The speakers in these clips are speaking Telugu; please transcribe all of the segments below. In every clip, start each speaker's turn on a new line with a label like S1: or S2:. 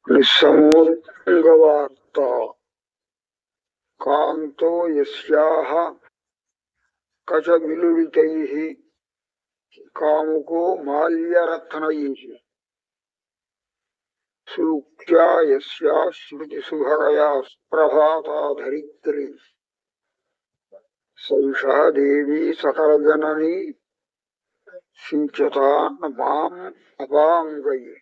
S1: నిస్సమోద్గవార్త కాంతో యస్యాః కచవిలులితైః కాముకో మాల్యరత్నైః సూక్త్యా యస్యాః శృతిసుభగయా ప్రభాతా ధరిత్రి సైషా దేవీ సకలజననీ సించతాన్ మాం అపాంగైః.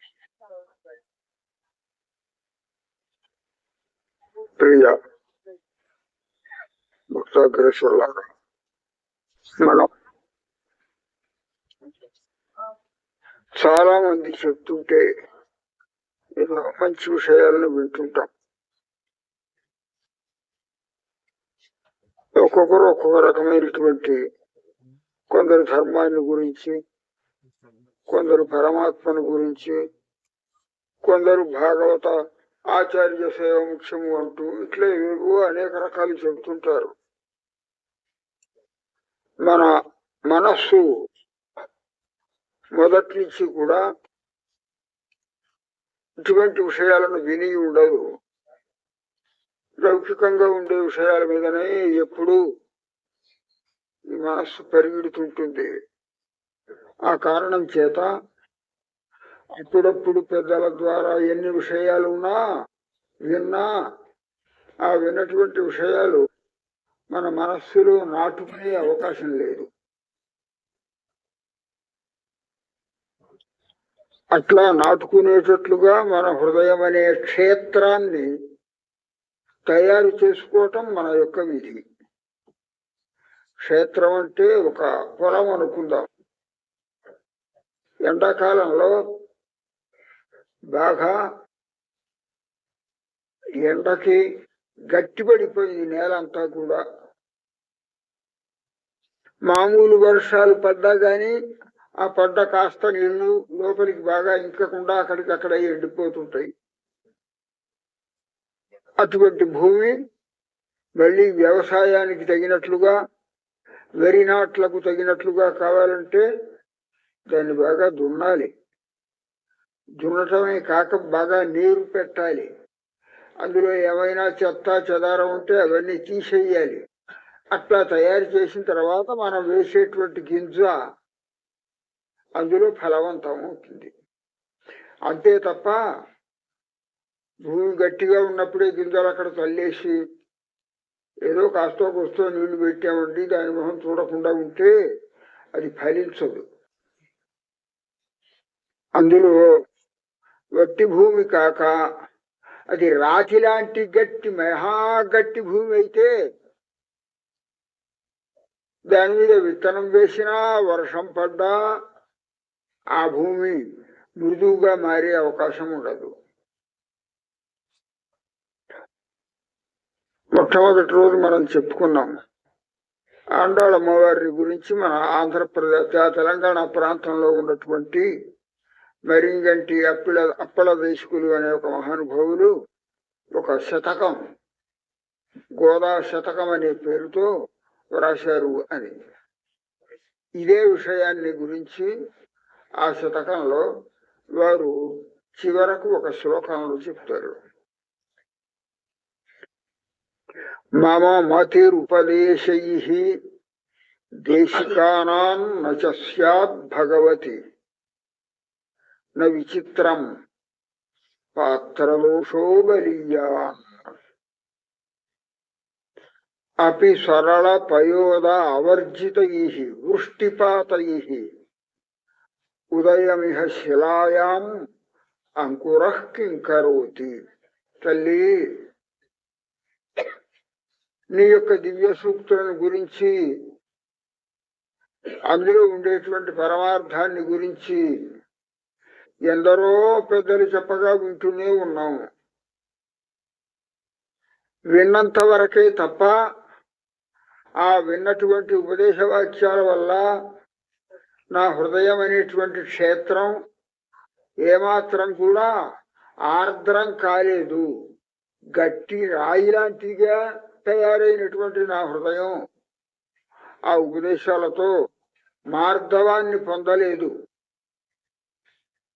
S1: ప్రియ భక్తాగ్రేశ్వరులారా, మనం చాలా మంది చెప్తుంటే ఎన్నో మంచి విషయాలను వింటుంటాం. ఒక్కొక్కరు ఒక్కొక్క రకమైనటువంటి, కొందరు ధర్మాన్ని గురించి, కొందరు పరమాత్మను గురించి, కొందరు భాగవత ఆచార్య సేవ ముఖ్యము అంటూ ఇట్లా ఏవో అనేక రకాలు చెబుతుంటారు. మన మనస్సు మొదటి నుంచి కూడా ఇటువంటి విషయాలను విని ఉండదు. లౌకికంగా ఉండే విషయాల మీదనే ఎప్పుడూ ఈ మనస్సు పరిగెడుతుంటుంది. ఆ కారణం చేత అప్పుడప్పుడు పెద్దల ద్వారా ఎన్ని విషయాలు విన్నా ఆ విన్నటువంటి విషయాలు మన మనస్సులో నాటుకునే అవకాశం లేదు. అట్లా నాటుకునేటట్లుగా మన హృదయం అనే క్షేత్రాన్ని తయారు చేసుకోవటం మన యొక్క విధి. క్షేత్రం అంటే ఒక పొలం అనుకుందాం. ఎండాకాలంలో బాగా ఎండకి గట్టిపడిపోయింది నేలంతా కూడా. మామూలు వర్షాలు పడ్డా గాని ఆ పడ్డ కాస్త నీళ్లు లోపలికి బాగా ఇంకకుండా అక్కడికక్కడ ఎండిపోతుంటాయి. అటువంటి భూమి మళ్ళీ వ్యవసాయానికి తగినట్లుగా, వరి నాట్లకు తగినట్లుగా కావాలంటే దాన్ని బాగా దున్నాలి. దున్నటమే కాక బాగా నీరు పెట్టాలి. అందులో ఏమైనా చెత్త చెదారం ఉంటే అవన్నీ తీసేయాలి. అట్లా తయారు చేసిన తర్వాత మనం వేసేటువంటి గింజ అందులో ఫలవంతం అవుతుంది. అంతే తప్ప భూమి గట్టిగా ఉన్నప్పుడే గింజలు అక్కడ చల్లేసి ఏదో కాస్తో కూస్తో నీళ్లు పెట్టామండి దాని మొహం చూడకుండా ఉంటే అది ఫలించదు. అందులో వట్టి భూమి కాక అది రాతి లాంటి గట్టి మహాగట్టి భూమి అయితే దాని మీద విత్తనం వేసినా వర్షం పడ్డా ఆ భూమి మృదువుగా మారే అవకాశం ఉండదు. మొట్టమొదటి రోజు మనం చెప్పుకున్నాం ఆండాళ్ అమ్మవారి గురించి. మన ఆంధ్రప్రదేశ్ తెలంగాణ ప్రాంతంలో ఉన్నటువంటి మరింగంటి అప్పల దేశకులు అనే ఒక మహానుభావులు ఒక శతకం, గోదా శతకం అనే పేరుతో వ్రాశారు అని. ఇదే విషయాన్ని గురించి ఆ శతకంలో వారు చివరకు ఒక శ్లోకంలో చెప్తారు. మమ మతిరుపదేశైః దేశికానాం నచ స్యాద్ భగవతి న విచిత్రం పాత్రదోషో బలీయాన్ అపి సరళ పయోద అవర్జితైః వృష్టిపాతైః ఉదయమిహ శిలాయాం అంకురః కిం కరోతి. తల్లి, నీ యొక్క దివ్య సూక్తులను గురించి, అందులో ఉండేటువంటి పరమార్థాన్ని గురించి ఎందరో పెద్దలు చెప్పగా వింటూనే ఉన్నాము. విన్నంత వరకే తప్ప ఆ విన్నటువంటి ఉపదేశ వాక్యాల వల్ల నా హృదయం అనేటువంటి క్షేత్రం ఏమాత్రం కూడా ఆర్ద్రం కాలేదు. గట్టి రాయి లాంటిగా తయారైనటువంటి నా హృదయం ఆ ఉపదేశాలతో మార్ధవాన్ని పొందలేదు.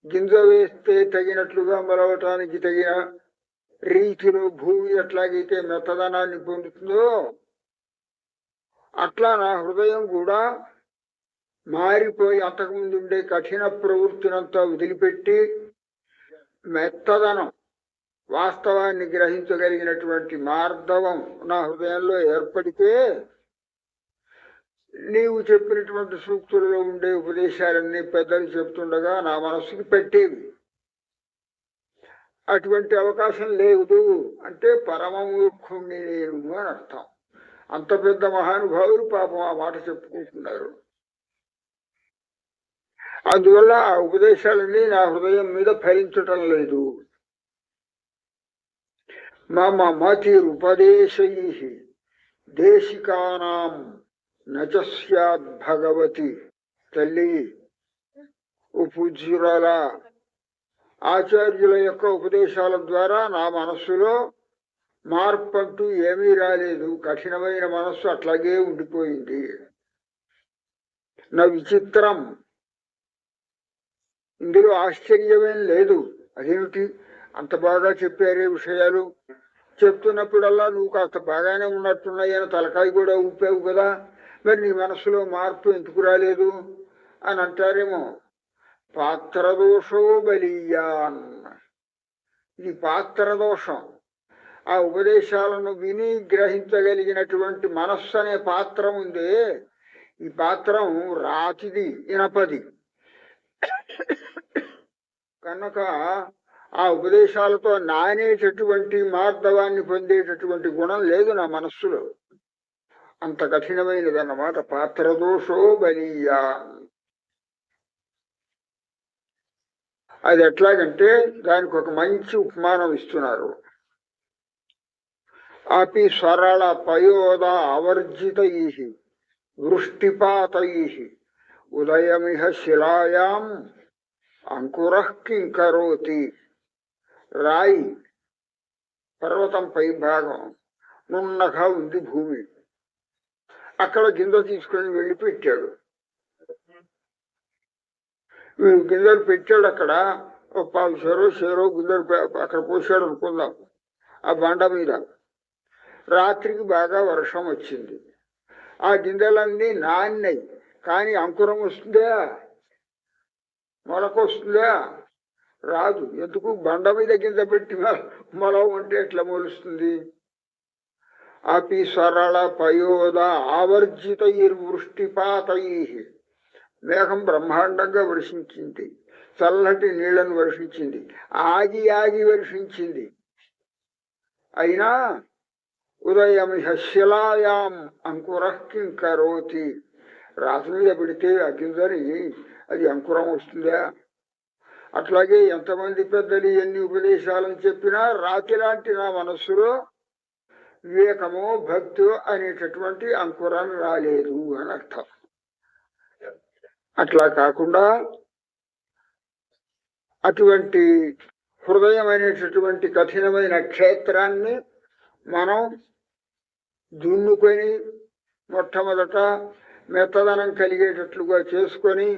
S1: గింజ వేస్తే తగినట్లుగా మొలవటానికి తగిన రీతిలో భూమి ఎట్లాగైతే మెత్తదనాన్ని పొందుతుందో అట్లా నా హృదయం కూడా మారిపోయి అంతకుముందు ఉండే కఠిన ప్రవృత్తినంతా వదిలిపెట్టి మెత్తదనం వాస్తవాన్ని గ్రహించగలిగినటువంటి మార్ధవం నా హృదయంలో ఏర్పడితే నీవు చెప్పినటువంటి సూక్తులలో ఉండే ఉపదేశాలన్నీ పెద్దలు చెప్తుండగా నా మనస్సుకి పెట్టేవి. అటువంటి అవకాశం లేదు అంటే పరమమూర్ఖుణ్ణి నేను అని అర్థం. అంత పెద్ద మహానుభావులు పాపం ఆ మాట చెప్పుకుంటున్నారు. అందువల్ల ఆ ఉపదేశాలన్నీ నా హృదయం మీద ఫలించటం లేదు. మమ మతిరుపదేశై దేశికానాం నచ స్యాద్ భగవతి. తల్లి పూజ్యురాల ఆచార్యుల యొక్క ఉపదేశాల ద్వారా నా మనస్సులో మార్పు అంటూ ఏమీ రాలేదు. కఠినమైన మనస్సు అట్లాగే ఉండిపోయింది. నా విచిత్రం, ఇందులో ఆశ్చర్యమేం లేదు. అదేమిటి అంత బాగా చెప్పారే విషయాలు, చెప్తున్నప్పుడల్లా నువ్వు కాస్త బాగానే ఉన్నట్టున్నాయని తలకాయ కూడా ఊపావు కదా, మరి నీ మనసులో మార్పు ఎందుకు రాలేదు అని అంటారేమో. పాత్రదోషో బలీయాన్, ఇది పాత్రదోషం. ఆ ఉపదేశాలను విని గ్రహించగలిగినటువంటి మనస్సు అనే పాత్రం ఉందే, ఈ పాత్రం రాతిది, ఇనపది. కనుక ఆ ఉపదేశాలతో నానేటటువంటి మార్ధవాన్ని పొందేటటువంటి గుణం లేదు నా మనస్సులో. అంత కఠినమైనదన్నమాట. పాత్రదోషో బలీయా. అది ఎట్లాగంటే దానికి ఒక మంచి ఉపమానం ఇస్తున్నారు. అపి సరళ పయోద అవర్జితై వృష్టిపాతై ఉదయమిహ శిలాయాం అంకురః కిం కరోతి. రాయి పర్వతం పై భాగం నున్నగా ఉంది భూమి. అక్కడ గింజ తీసుకొని వెళ్ళి పెట్టాడు. వీడు గింజలు పెట్టాడు. అక్కడ ఒక పావు షేరో గింజలు అక్కడ పోసాడు అనుకుందాం ఆ బండ మీద. రాత్రికి బాగా వర్షం వచ్చింది. ఆ గింజలన్నీ నాన్నాయి, కానీ అంకురం వస్తుందా, మొలకొస్తుందా? రాదు. ఎందుకు? బండ మీద గింజ పెట్టి మొలవంటే ఎట్లా మొలుస్తుంది? అపి సరళ పయోద ఆవర్జితై వృష్టిపాతై. మేఘం బ్రహ్మాండంగా వర్షించింది, చల్లటి నీళ్లను వర్షించింది, ఆగి ఆగి వర్షించింది. అయినా ఉదయమిహ శిలాయాం అంకురః కిం కరోతి. రాతి మీద పెడితే ఆ గింజని అది అంకురం వస్తుందా? అట్లాగే ఎంతమంది పెద్దలు ఎన్ని ఉపదేశాలను చెప్పినా రాతి లాంటి నా మనస్సులో వివేకమో భక్తో అనేటటువంటి అంకురం రాలేదు అని అర్థం. అట్లా కాకుండా అటువంటి హృదయం అనేటటువంటి కఠినమైన క్షేత్రాన్ని మనం దున్నుకొని మొట్టమొదట మెత్తదనం కలిగేటట్లుగా చేసుకొని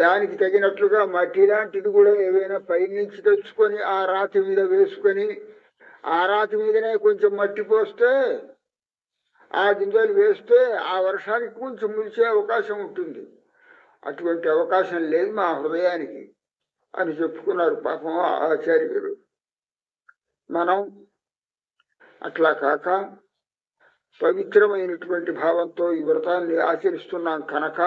S1: దానికి తగినట్లుగా మట్టి లాంటిది కూడా ఏవైనా పైనుంచి తెచ్చుకొని ఆ రాతి మీద వేసుకొని ఆ రాతి మీదనే కొంచెం మట్టి పోస్తే ఆ గింజలు వేస్తే ఆ వర్షానికి కొంచెం ములిచే అవకాశం ఉంటుంది. అటువంటి అవకాశం లేదు మా హృదయానికి అని చెప్పుకున్నారు పాపం ఆచార్యులు. మనం అట్లా కాక పవిత్రమైనటువంటి భావంతో ఈ వ్రతాన్ని ఆచరిస్తున్నాం కనుక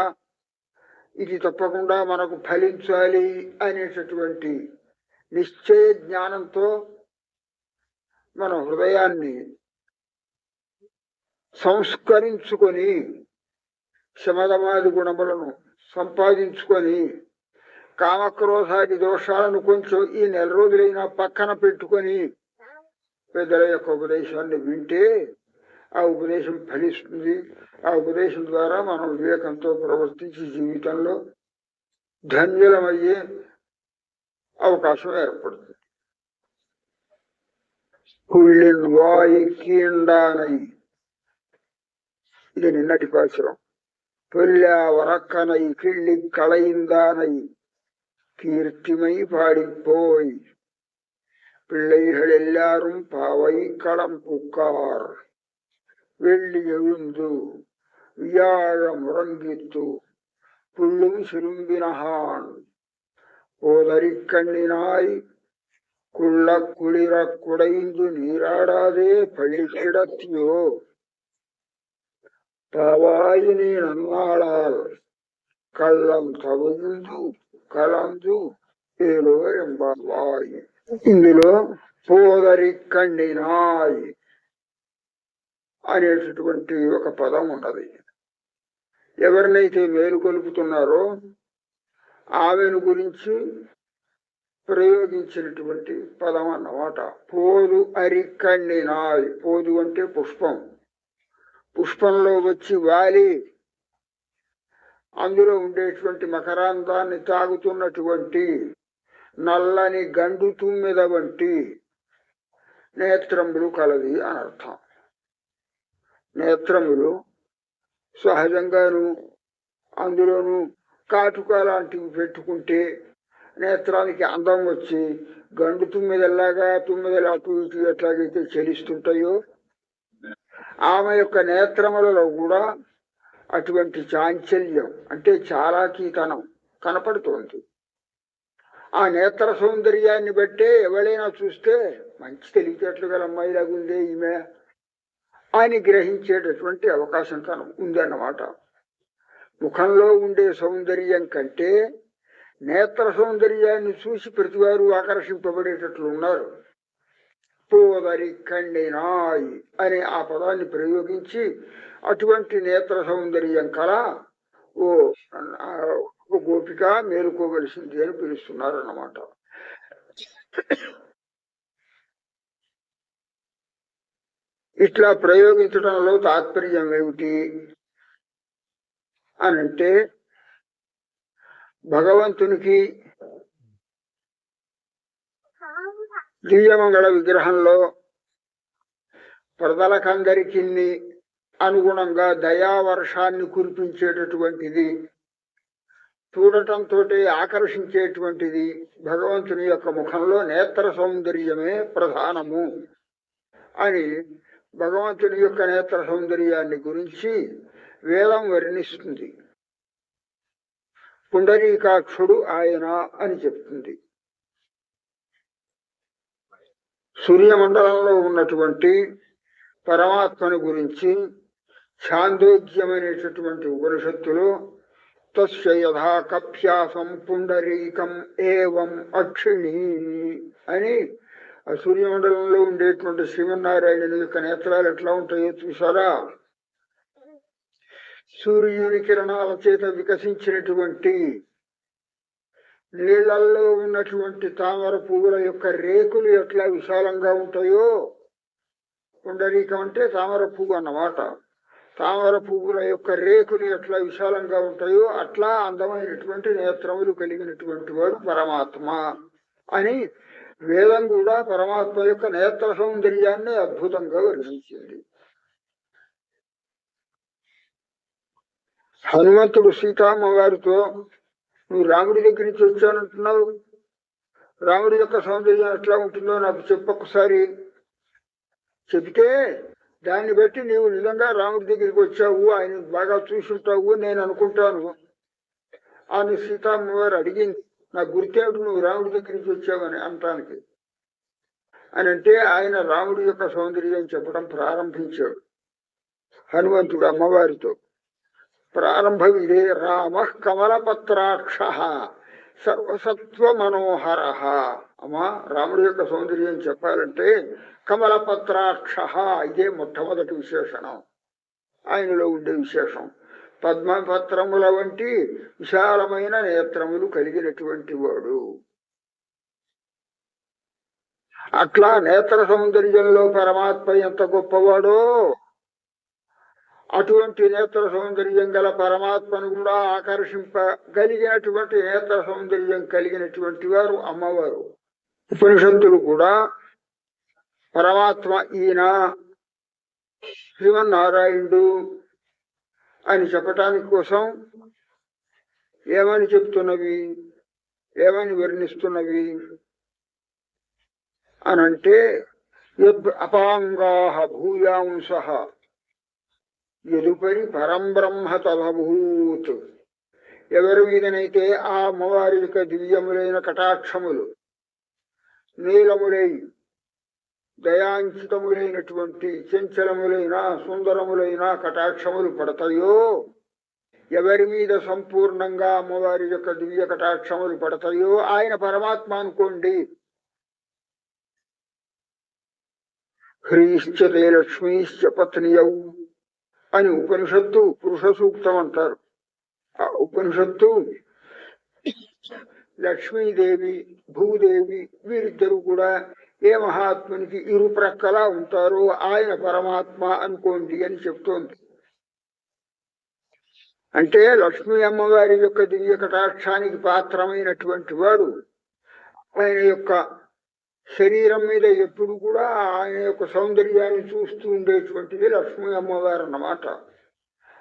S1: ఇది తప్పకుండా మనకు ఫలించాలి అనేటటువంటి నిశ్చయ జ్ఞానంతో మన హృదయాన్ని సంస్కరించుకొని శమదమాది గుణములను సంపాదించుకొని కామక్రోధాది దోషాలను కొంచెం ఈ నెల రోజులైనా పక్కన పెట్టుకొని పెద్దల యొక్క ఉపదేశాన్ని వింటే ఆ ఉపదేశం ఫలిస్తుంది. ఆ ఉపదేశం ద్వారా మనం వివేకంతో ప్రవర్తించి జీవితంలో ధన్యులమయ్యే అవకాశం ఏర్పడుతుంది. పుళ్ళిన్ వాయి కీండానై, ఇది నిన్నటి పాసురం. పొల్లా వరక్కనై కిళ్ళి కళయిందానై கீர்த்திமை பாடிப்போய் பிள்ளைகள் எல்லாரும் பாவை களம் புக்கார் வெள்ளி எழுந்து வியாழ முறங்கித்து புள்ளும் சிறும்பினகான் போதறிக்கண்ணினாய் குள்ள குளிர குடைந்து நீராடாதே பழி கிடத்தியோ பாவாயினி நன்னாளால் கள்ளம் తగుందు కలందు ఏలో ఎంబాయి. ఇందులో పోదరి కండినాయ్ అనేటటువంటి ఒక పదం ఉన్నది. ఎవరినైతే మేలుకొలుపుతున్నారో ఆమెను గురించి ప్రయోగించినటువంటి పదం అన్నమాట. పోదు అరికండినాయ్. పోదు అంటే పుష్పం. పుష్పంలో వచ్చి వాలి అందులో ఉండేటువంటి మకరాందాన్ని తాగుతున్నటువంటి నల్లని గండు తుమ్మెద వంటి నేత్రములు కలది అని అర్థం. నేత్రములు సహజంగాను అందులోనూ కాటుక లాంటివి పెట్టుకుంటే నేత్రానికి అందం వచ్చి గండు తుమ్మెదలాగా తుమ్మెదలు అటు ఇటు ఎట్లాగైతే చెలిస్తుంటాయో ఆమె యొక్క నేత్రములలో కూడా అటువంటి చాంచల్యం అంటే చాలాకీతనం కనపడుతోంది. ఆ నేత్ర సౌందర్యాన్ని బట్టే ఎవరైనా చూస్తే మంచి తెలివితేటలు గల అమ్మాయిలాగుందే ఈమె అని గ్రహించేటటువంటి అవకాశం ఉందన్నమాట. ముఖంలో ఉండే సౌందర్యం కంటే నేత్ర సౌందర్యాన్ని చూసి ప్రతివారు ఆకర్షింపబడేటట్లు ఉన్నారు. పోదరి కండినాయ్ అనే ఆ పదాన్ని ప్రయోగించి అటువంటి నేత్ర సౌందర్యం కల ఓ గోపిక మేలుకోవలసింది అని పిలుస్తున్నారు అన్నమాట. ఇట్లా ప్రయోగించడంలో తాత్పర్యం ఏమిటి అనంటే భగవంతునికి దివ్యమంగళ విగ్రహంలో ప్రజలకందరికీ అనుగుణంగా దయావర్షాన్ని కురిపించేటటువంటిది, చూడటంతో ఆకర్షించేటువంటిది భగవంతుని యొక్క ముఖంలో నేత్ర సౌందర్యమే ప్రధానము అని భగవంతుని యొక్క నేత్ర సౌందర్యాన్ని గురించి వేదం వర్ణిస్తుంది. పుండరీకాక్షుడు ఆయన అని చెప్తుంది. సూర్యమండలంలో ఉన్నటువంటి పరమాత్మను గురించి ఛాందోగ్యం అనేటటువంటి ఉపనిషత్తులో తస్య యథా కప్యాసం పుండరీకం ఏవం అక్షిణి అని ఆ సూర్యమండలంలో ఉండేటువంటి శ్రీమన్నారాయణుని యొక్క నేత్రాలు ఎట్లా ఉంటాయో చూసారా? సూర్యుని కిరణాల చేత వికసించినటువంటి నీళ్లల్లో ఉన్నటువంటి తామర పువ్వుల యొక్క రేకులు ఎట్లా విశాలంగా ఉంటాయో, పుండరీకం అంటే తామర పువ్వు అన్నమాట. తామర పువ్వుల యొక్క రేకులు ఎట్లా విశాలంగా ఉంటాయో అట్లా అందమైనటువంటి నేత్రములు కలిగినటువంటి వాడు పరమాత్మ అని వేదం కూడా పరమాత్మ యొక్క నేత్ర సౌందర్యాన్ని అద్భుతంగా వర్ణించింది. హనుమంతుడు సీతమ్మ వారితో నువ్వు రాముడి దగ్గర నుంచి వచ్చానంటున్నావు, రాముడి యొక్క సౌందర్యం ఎట్లా ఉంటుందో నాకు చెప్పొకసారి, చెబితే దాన్ని బట్టి నీవు నిజంగా రాముడి దగ్గరికి వచ్చావు, ఆయన బాగా చూసుంటావు నేను అనుకుంటాను అని సీతమ్మ వారు అడిగింది. నాకు గుర్తేమిటి నువ్వు రాముడి దగ్గర నుంచి వచ్చావని అంటానికి అని అంటే ఆయన రాముడి యొక్క సౌందర్యం చెప్పడం ప్రారంభించాడు హనుమంతుడు అమ్మవారితో. ప్రారంభం ఇదే, రామ కమలపత్రాక్ష సర్వసత్వ మనోహర. అమ్మా, రాముడి యొక్క సౌందర్యం చెప్పాలంటే కమలపత్రాక్ష ఇదే మొట్టమొదటి విశేషణం, ఆయనలో ఉండే విశేషం. పద్మపత్రముల వంటి విశాలమైన నేత్రములు కలిగినటువంటి వాడు. అట్లా నేత్ర సౌందర్యంలో పరమాత్మ ఎంత గొప్పవాడో అటువంటి నేత్ర సౌందర్యం గల పరమాత్మను కూడా ఆకర్షింపగలిగినటువంటి నేత్ర సౌందర్యం కలిగినటువంటి వారు అమ్మవారు. ఉపనిషత్తులు కూడా పరమాత్మ ఈయన శ్రీమన్నారాయణుడు అని చెప్పటానికి కోసం ఏమని చెప్తున్నవి ఏమని వర్ణిస్తున్నవి అనంటే అపాంగాః భూయాంసః యదుపరి పరంబ్రహ్మ తదభూత్. ఎవరి మీదనైతే ఆ అమ్మవారి యొక్క దివ్యములైన కటాక్షములు నీలములై దయాంచితములైనటువంటి చంచలములైన సుందరములైన కటాక్షములు పడతాయో, ఎవరి మీద సంపూర్ణంగా అమ్మవారి యొక్క దివ్య కటాక్షములు పడతాయో ఆయన పరమాత్మ అనుకోండి. హ్రీశ్చ తే లక్ష్మీశ్చ పత్నియౌ అని ఉపనిషత్తు పురుష సూక్తం అంటారు. ఆ ఉపనిషత్తు లక్ష్మీదేవి భూదేవి వీరిద్దరూ కూడా ఏ మహాత్మునికి ఇరు ప్రక్కలా ఉంటారో ఆయన పరమాత్మ అనుకోండి అని చెప్తోంది. అంటే లక్ష్మీ అమ్మవారి యొక్క దివ్య కటాక్షానికి పాత్రమైనటువంటి వాడు ఆయన యొక్క శరీరం మీద ఎప్పుడు కూడా ఆయన యొక్క సౌందర్యాన్ని చూస్తూ ఉండేటువంటిది లక్ష్మీ అమ్మవారు అన్నమాట.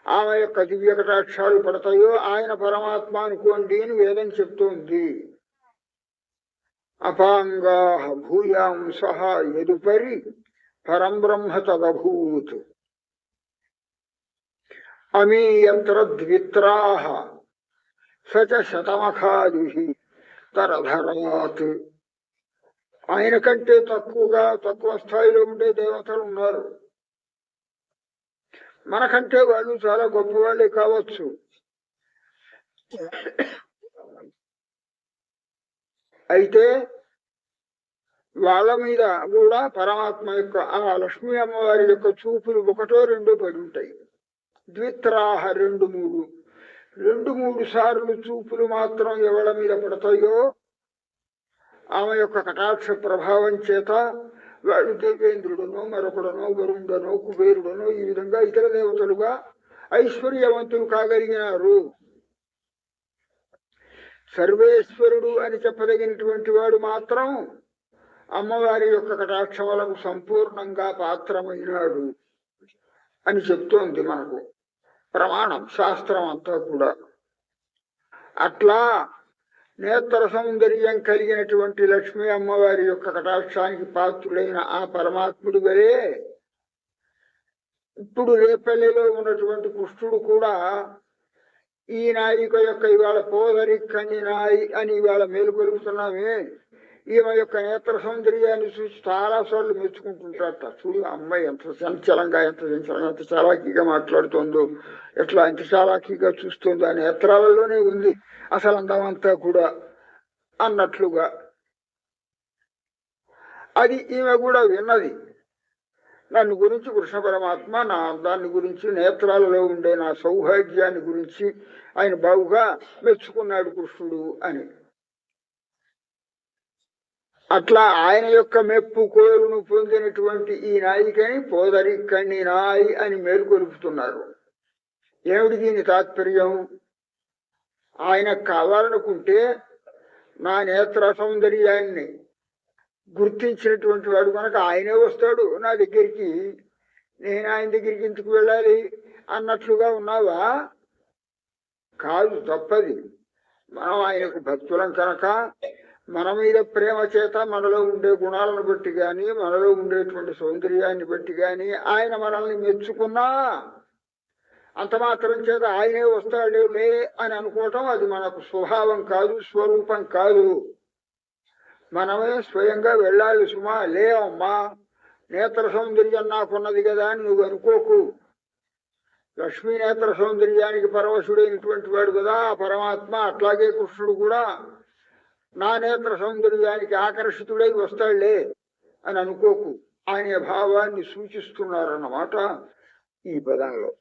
S1: ఆమె యొక్క దివ్య కటాక్షాలు పడతాయో ఆయన పరమాత్మ అనుకోండి అని వేదం చెప్తోంది. అపాంగాః భూయాంసః యదుపరి పరంబ్రహ్మ తదభూత్. అమీయంత్రద్విత్రాః సచ శతమఖాదిః తరధరాత్. ఆయన కంటే తక్కువ స్థాయిలో ఉండే దేవతలు ఉన్నారు. మనకంటే వాళ్ళు చాలా గొప్పవాళ్ళే కావచ్చు. అయితే వాళ్ళ మీద కూడా పరమాత్మ యొక్క ఆ లక్ష్మీ అమ్మవారి యొక్క చూపులు ఒకటో రెండో పడి ఉంటాయి. ద్విత్రాహ రెండు మూడు సార్లు చూపులు మాత్రం ఎవళ్ళ మీద పడతాయో ఆమె యొక్క కటాక్ష ప్రభావం చేత వాడు దేవేంద్రుడనో మరొకడనో వరుణుడనో కుబేరుడనో ఈ విధంగా ఇతర దేవతలుగా ఐశ్వర్యవంతులు కాగలిగినారు. సర్వేశ్వరుడు అని చెప్పదగినటువంటి వాడు మాత్రం అమ్మవారి యొక్క కటాక్షములకు సంపూర్ణంగా పాత్రమైనాడు అని చెప్తోంది మనకు ప్రమాణం, శాస్త్రం అంతా కూడా. అట్లా నేత్ర సౌందర్యం కలిగినటువంటి లక్ష్మీ అమ్మవారి యొక్క కటాక్షానికి పాత్రుడైన ఆ పరమాత్ముడి వలే ఇప్పుడు రేపల్లిలో ఉన్నటువంటి కృష్ణుడు కూడా ఈ నాయిక యొక్క ఇవాళ పోదరి కన్ని నాయి అని ఇవాళ మేలుకొలుపుతున్నామే, ఈమె యొక్క నేత్ర సౌందర్యాన్ని చూసి చాలా సార్లు మెచ్చుకుంటుంటారట. చూడు అమ్మాయి ఎంత చంచలంగా ఎంత చాలాకీగా మాట్లాడుతుందో, ఎట్లా ఎంత చాలాకీగా చూస్తుందో ఆ నేత్రాలలోనే ఉంది అసలు అందమంతా కూడా అన్నట్లుగా. అది ఈమె కూడా విన్నది. నన్ను గురించి కృష్ణ పరమాత్మ నా అందాన్ని గురించి నేత్రాలలో ఉండే నా సౌభాగ్యాన్ని గురించి ఆయన బాగుగా మెచ్చుకున్నాడు కృష్ణుడు అని. అట్లా ఆయన యొక్క మెప్పు కోరును పొందినటువంటి ఈ నాయికని పోదరి కన్ని నాయి అని మేలుకొలుపుతున్నారు. ఏమిటి దీని తాత్పర్యం? ఆయన కావాలనుకుంటే నా నేత్ర సౌందర్యాన్ని గుర్తించినటువంటి వాడు కనుక ఆయనే వస్తాడు నా దగ్గరికి, నేను ఆయన దగ్గరికి ఎందుకు వెళ్ళాలి అన్నట్లుగా ఉన్నావా? కాదు, తప్పది. మనం ఆయనకు భక్తులం కనుక మన మీద ప్రేమ చేత మనలో ఉండే గుణాలను బట్టి కానీ మనలో ఉండేటువంటి సౌందర్యాన్ని బట్టి కానీ ఆయన మనల్ని మెచ్చుకున్నా అంత మాత్రం చేత ఆయనే వస్తాడులే అని అనుకోవటం అది మనకు స్వభావం కాదు, స్వరూపం కాదు. మనమే స్వయంగా వెళ్ళాలి. సుమా లేవమ్మా, నేత్ర సౌందర్యం నాకున్నది కదా అని నువ్వు అనుకోకు. లక్ష్మీ నేత్ర సౌందర్యానికి పరవశుడైనటువంటి వాడు కదా ఆ పరమాత్మ. అట్లాగే కృష్ణుడు కూడా నా నేత్ర సౌందర్యానికి ఆకర్షితుడై వస్తాడులే అని అనుకోకు. ఆయన భావాన్ని సూచిస్తున్నారన్నమాట ఈ పదంలో.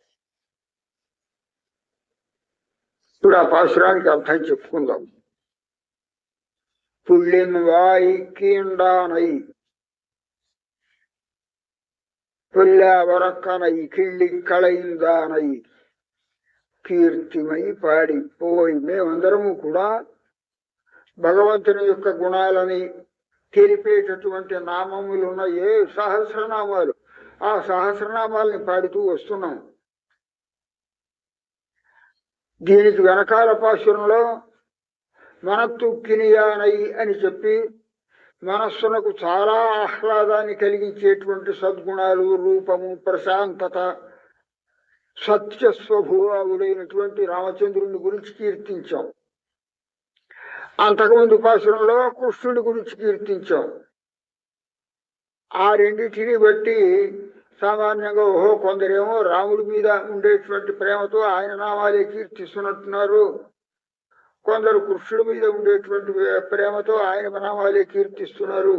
S1: ఇప్పుడు ఆ పాసురానికి అర్థం చెప్పుకుందాం. పుల్లిన్ వాయి కీండానై పుల్లవరక్కనై కిళ్ళి కళయిందానై కీర్తిమై పాడిపోయి. మేమందరము కూడా భగవంతుని యొక్క గుణాలని తెలిపేటటువంటి నామములు ఉన్న ఏ సహస్రనామాలు ఆ సహస్రనామాలని పాడుతూ వస్తున్నాం. దీనికి వెనకాల పాశురంలో మనత్తు కినియానై అని చెప్పి మనస్సునకు చాలా ఆహ్లాదాన్ని కలిగించేటువంటి సద్గుణాలు, రూపము, ప్రశాంతత, సత్యస్వభావుడైనటువంటి రామచంద్రుని గురించి కీర్తించాం. అంతకుముందు ఉపాసనలో కృష్ణుడి గురించి కీర్తించాం. ఆ రెండింటిని బట్టి సామాన్యంగా కొందరేమో రాముడి మీద ఉండేటువంటి ప్రేమతో ఆయన నామాలే కీర్తిస్తున్నట్టున్నారు, కొందరు కృష్ణుడి మీద ఉండేటువంటి ప్రేమతో ఆయన నామాలే కీర్తిస్తున్నారు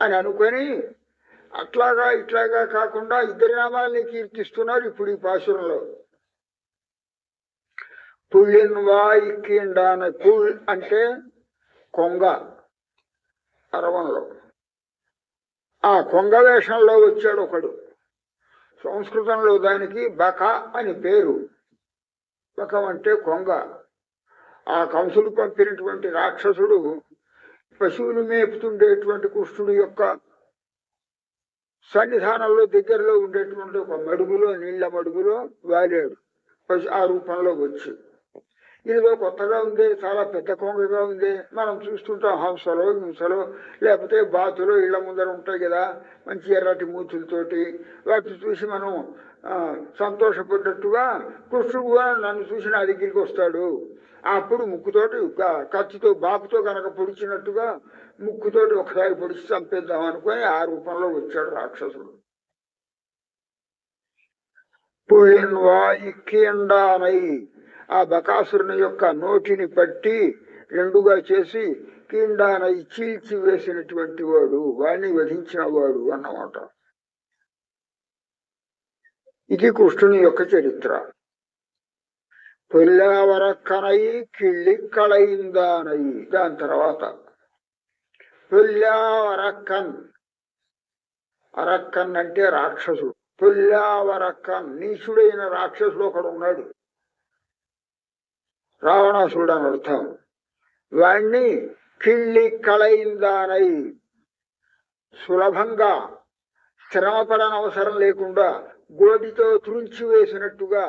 S1: అని అనుకొని అట్లాగా ఇట్లాగా కాకుండా ఇద్దరి నామాలని కీర్తిస్తున్నారు ఇప్పుడు ఈ పాసురంలో. పుళ్ళిన్ వాయికిండాన, పుల్ అంటే కొంగ అరవంలో. ఆ కొంగ వేషంలో వచ్చాడు ఒకడు. సంస్కృతంలో దానికి బక అని పేరు. బకం అంటే కొంగ. ఆ కంసుడు పంపినటువంటి రాక్షసుడు పశువులు మేపుతుండేటువంటి కృష్ణుడి యొక్క సన్నిధానంలో దగ్గరలో ఉండేటువంటి ఒక మడుగులో, నీళ్ల మడుగులో వాలాడు ఆ రూపంలో వచ్చి. ఇదిగో కొత్తగా ఉంది, చాలా పెద్ద కొంగగా ఉంది. మనం చూస్తుంటాం హంసలో, హింసలో, లేకపోతే బాతులో ఇళ్ల ముందర ఉంటాయి కదా మంచి ఎర్రటి మూతులతోటి. వాటిని చూసి మనం సంతోషపడ్డట్టుగా కృష్ణుడు కూడా నన్ను చూసి నా దగ్గరికి వస్తాడు. అప్పుడు ముక్కుతోటి కత్తితో బాపుతో కనుక పొడిచినట్టుగా ముక్కుతోటి ఒకసారి పొడిచి చంపేద్దాం అనుకొని ఆ రూపంలో వచ్చాడు రాక్షసుడు. పుళ్ళిన్వాయికిండానై, ఆ బకాసురుని యొక్క నోటిని పట్టి రెండుగా చేసి కిండానై చీల్చి వేసినటువంటి వాడు, వాడిని వధించిన వాడు అన్నమాట. ఇది కృష్ణుని యొక్క చరిత్ర. పొల్లావరక్కనై కిళ్ళి కళయిందానై, దాని తర్వాత పొల్లావరక్కన్, అరక్కన్ అంటే రాక్షసుడు. పొల్లావరక్కన్ నీచుడైన రాక్షసుడు ఒకడు ఉన్నాడు, రావణాసురుడు అని అర్థం. వాణ్ణి కిళ్ళి కళయిందానై, సులభంగా శ్రమపడనవసరం లేకుండా గోటితో త్రుంచి వేసినట్టుగా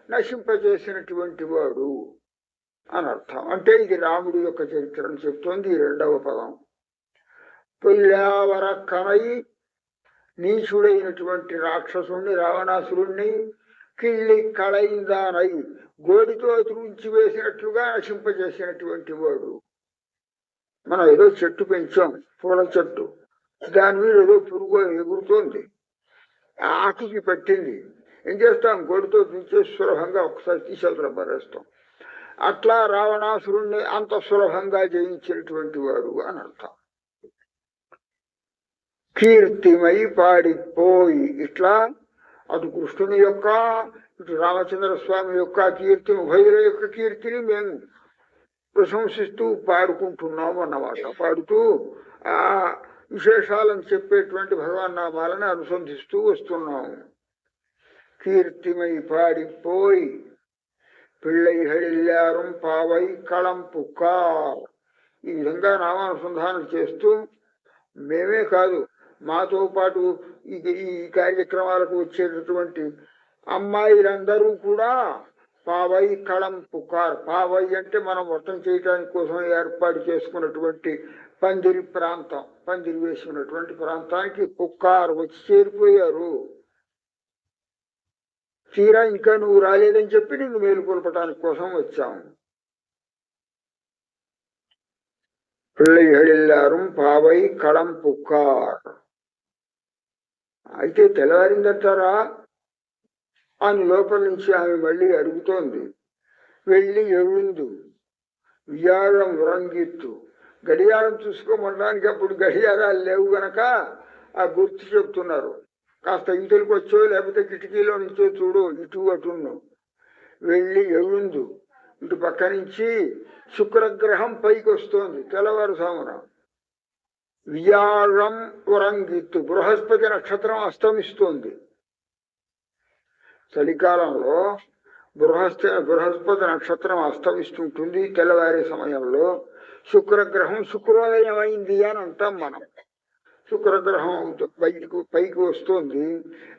S1: నశింపజేసినటువంటి వాడు అని అర్థం. అంటే ఇది రాముడి యొక్క చరిత్రను చెప్తోంది ఈ రెండవ పదం. పొల్లావరక్కనై, నీచుడైనటువంటి రాక్షసుణ్ణి, రావణాసురుణ్ణి, కిళ్ళి కళయిందానై, గోడితో త్రుంచి వేసినట్లుగా నశింపజేసినటువంటి వాడు. మనం ఏదో చెట్టు పెంచాం, పూల చెట్టు, దాని మీద ఏదో పురుగు ఎగురుతోంది, ఆకుకి పట్టింది. ఏం చేస్తాం? గోడితో తుంచే సులభంగా ఒకసారి తీసేతలు పరేస్తాం. అట్లా రావణాసురుణ్ణి అంత సులభంగా జయించినటువంటి వాడు అని అర్థం. కీర్తిమై పాడిపోయి, ఇట్లా అటు కృష్ణుని యొక్క ఇటు రామచంద్ర స్వామి యొక్క కీర్తి, ఉభయుల యొక్క కీర్తిని మేము ప్రశంసిస్తూ పాడుకుంటున్నాము అన్నమాట. పాడుతూ ఆ విశేషాలను చెప్పేటువంటి భగవాన్ నామాలను అనుసంధిస్తూ వస్తున్నాము. కీర్తిమై పాడిపోయి పిళ్ళైహెళ్ళారం పావై కళంపుకార్, ఈ విధంగా నామానుసంధానం చేస్తూ మేమే కాదు, మాతో పాటు ఈ కార్యక్రమాలకు వచ్చేటటువంటి అమ్మాయిలందరూ కూడా పావై కళంపుకార్, పావై అంటే మనం వ్రతం చేయటానికి కోసం ఏర్పాటు చేసుకున్నటువంటి పందిరి ప్రాంతం, పందిరి వేసుకున్నటువంటి ప్రాంతానికి పుక్కార్ వచ్చి చేరిపోయారు. తీరా ఇంకా నువ్వు రాలేదని చెప్పి నిన్ను మేలుకొల్పటానికి కోసం వచ్చాము. పిళ్ళైహెళ్ళారం పావై కళంపుకార్. అయితే తెల్లవారిందంటారా అని లోపల నుంచి ఆమె మళ్ళీ అడుగుతోంది. వెళ్ళి ఎరుందు వియారం ఉరంగిత్తు, గడియారం చూసుకోమనడానికి అప్పుడు గడియారాలు లేవు గనక ఆ గుర్తు చెప్తున్నారు. కాస్త ఇంటికి వచ్చో లేకపోతే కిటికీలో నుంచో చూడు, ఇటు అటును. వెళ్ళి ఎరుందు, ఇటు పక్క నుంచి శుక్రగ్రహం పైకి వస్తోంది తెల్లవారుసామున. వియారం ఉరంగిత్తు, బృహస్పతి నక్షత్రం అస్తమిస్తోంది. చలికాలంలో బృహస్పతి నక్షత్రం అస్తమిస్తుంటుంది తెల్లవారే సమయంలో. శుక్రగ్రహం శుక్రోదయం అయింది అని అంటాం మనం. శుక్రగ్రహం పైకి వస్తోంది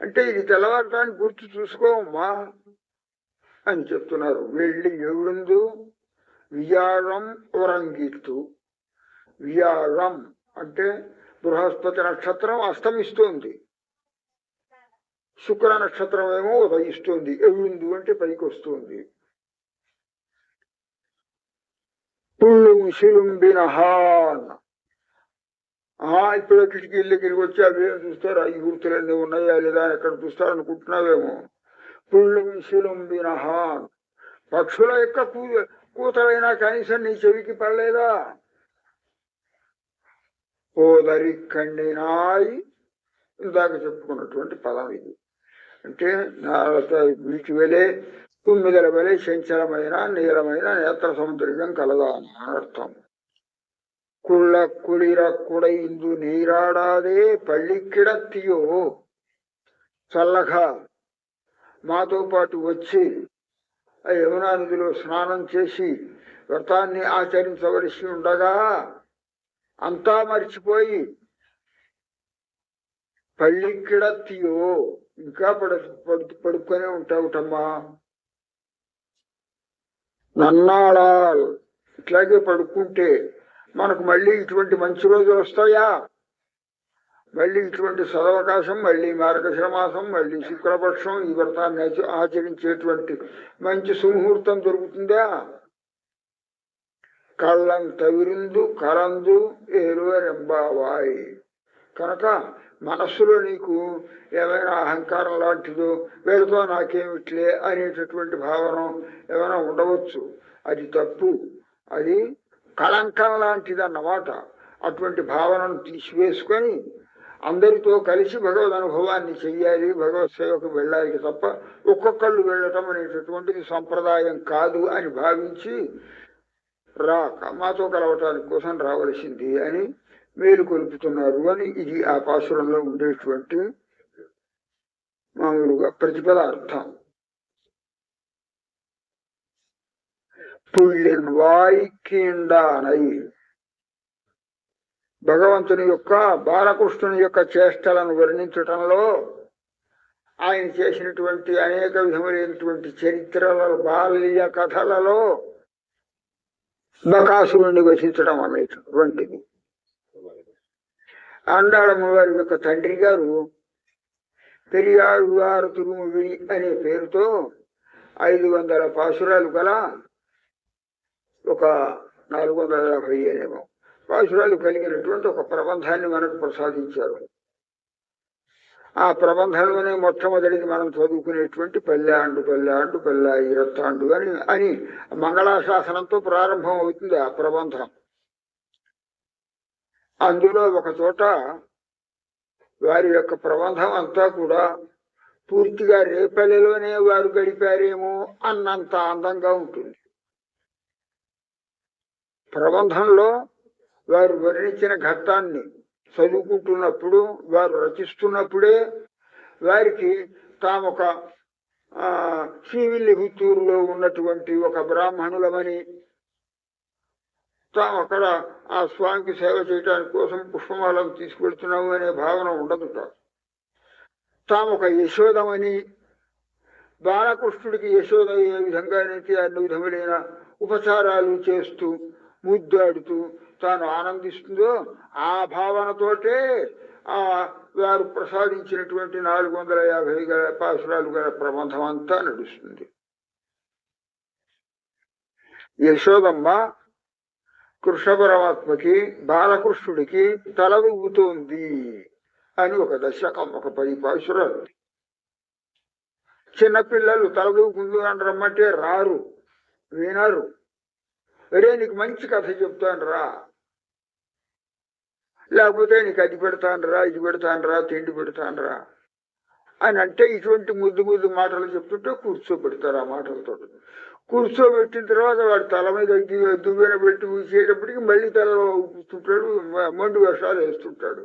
S1: అంటే ఇది తెల్లవారటానికి గుర్తు చూసుకోమ్మా అని చెప్తున్నారు. వెళ్ళి ఎవుడుందు వియాళం ఉరంగిత్తు. వియాళం అంటే బృహస్పతి నక్షత్రం అస్తమిస్తోంది, శుక్ర నక్షత్రం ఏమో ఉదయిస్తుంది. ఎవిందు అంటే పైకి వస్తుంది. పుళ్ళుం శిలుంబినహాన్. ఇప్పుడు కిటికీల దగ్గరికి వచ్చి అవి చూస్తారు, ఈ గుర్తులన్నీ ఉన్నాయా లేదా ఎక్కడ చూస్తారు అనుకుంటున్నావేమో. పుళ్ళుం శిలుంబినహాన్, పక్షుల యొక్క కూతలైనా కనీసం నీ చెవికి పడలేదా? ఓదరి కండినాయి, ఇందాక చెప్పుకున్నటువంటి పదం ఇది. అంటే వీటి వెలే తుమ్మిదల వెలే చంచలమైన నీలమైన నేత్ర సౌందర్యం కలదా అని అర్థం. కుళ్ళ కుళిర కుడైందు నీరాడాదే పళ్ళిక్కిడత్తియో. చల్లగా మాతో పాటు వచ్చి యమునా నదిలో స్నానం చేసి వ్రతాన్ని ఆచరించవలసి ఉండగా అంతా మర్చిపోయి పళ్ళిక్కిడత్తియో ఇంకా పడుకొని ఉంటావుటమ్మా. నన్నాళాల్, ఇట్లాగే పడుకుంటే మనకు మళ్ళీ ఇటువంటి మంచి రోజులు వస్తాయా? మళ్ళీ ఇటువంటి సదవకాశం, మళ్ళీ మార్గశిర మాసం, మళ్ళీ శుక్రపక్షం ఈ వ్రతాన్ని ఆచరించేటువంటి మంచి సుముహూర్తం దొరుకుతుందా? కళ్ళంత విరిందు కరందు ఏరువరెంబావాయి. కనుక మనస్సులో నీకు ఏమైనా అహంకారం లాంటిదో, వీళ్ళతో నాకేమిట్లే అనేటటువంటి భావన ఏమైనా ఉండవచ్చు. అది తప్పు, అది కళంకం లాంటిది అన్నమాట. అటువంటి భావనను తీసివేసుకొని అందరితో కలిసి భగవద్ అనుభవాన్ని చెయ్యాలి, భగవత్ సేవకు వెళ్ళాలి తప్ప ఒక్కొక్కళ్ళు వెళ్ళటం అనేటటువంటిది సంప్రదాయం కాదు అని భావించి మాతో కలవటానికి కోసం రావలసింది అని మేలు కొలుపుతున్నారు అని ఇది ఆ పాసురంలో ఉండేటువంటి మామూలుగా ప్రతిపద అర్థం. పుళ్ళిన్ వాయికీండానై, భగవంతుని యొక్క బాలకృష్ణుని యొక్క చేష్టలను వర్ణించటంలో ఆయన చేసినటువంటి అనేక విధములైనటువంటి చరిత్రలలో, బాల్య కథలలో బకాసురుణ్ణి వసించడం అనేటటువంటిది. ఆండాళమ్మ వారి యొక్క తండ్రి గారు పెరియాళ్వారు తిరుమవిడి అనే పేరుతో 500 పాసురాలు గల ఒక 450 అనేమో పాసురాలు కలిగినటువంటి ఒక ప్రబంధాన్ని మనకు ప్రసాదించారు. ఆ ప్రబంధంలోనే మొట్టమొదటిది మనం చదువుకునేటువంటి పల్లెండు పల్లెండు పల్లె రత్తాండు అని మంగళాశాసనంతో ప్రారంభం అవుతుంది ఆ ప్రబంధం. అందులో ఒక చోట వారి యొక్క ప్రబంధం అంతా కూడా పూర్తిగా రేపల్లెలోనే వారు గడిపారేమో అన్నంత అందంగా ఉంటుంది. ప్రబంధంలో వారు వర్ణించిన ఘట్టాన్ని చదువుకుంటున్నప్పుడు, వారు రచిస్తున్నప్పుడే వారికి తామొక శ్రీవిల్లిపుత్తూరులో ఉన్నటువంటి ఒక బ్రాహ్మణులమని, తాము అక్కడ ఆ స్వామికి సేవ చేయడానికి కోసం పుష్పమాలను తీసుకెళ్తున్నాము అనే భావన ఉండదుట. తాము ఒక యశోదమని, బాలకృష్ణుడికి యశోద ఏ విధంగానైతే అన్ని విధములైన ఉపచారాలు చేస్తూ ముద్దాడుతూ తాను ఆనందిస్తుందో ఆ భావనతోటే వారు ప్రసాదించినటువంటి 450 గల పాసురాలు గల ప్రబంధం అంతా నడుస్తుంది. యశోదమ్మ కృష్ణ పరమాత్మకి, బాలకృష్ణుడికి తల ఊగుతోంది అని ఒక దశకం, ఒక 10 పాసురాలు. చిన్నపిల్లలు తల ఊగుంది అని రమ్మంటే రారు, వినరు. అరే నీకు మంచి కథ చెప్తాను రా, లేకపోతే నీకు అది పెడతానురా, ఇది పెడతానురా, తిండి పెడతానురా అని అంటే ఇటువంటి ముద్దు ముద్దు మాటలు చెప్తుంటే కూర్చోబెడతారు. ఆ మాటలతో కూర్చోబెట్టిన తర్వాత వాడు తల మీద దువ్వెన పెట్టి ఊసేటప్పటికి మళ్ళీ తలలో ఊపుతుంటాడు, మొండి వేషాలు వేస్తుంటాడు.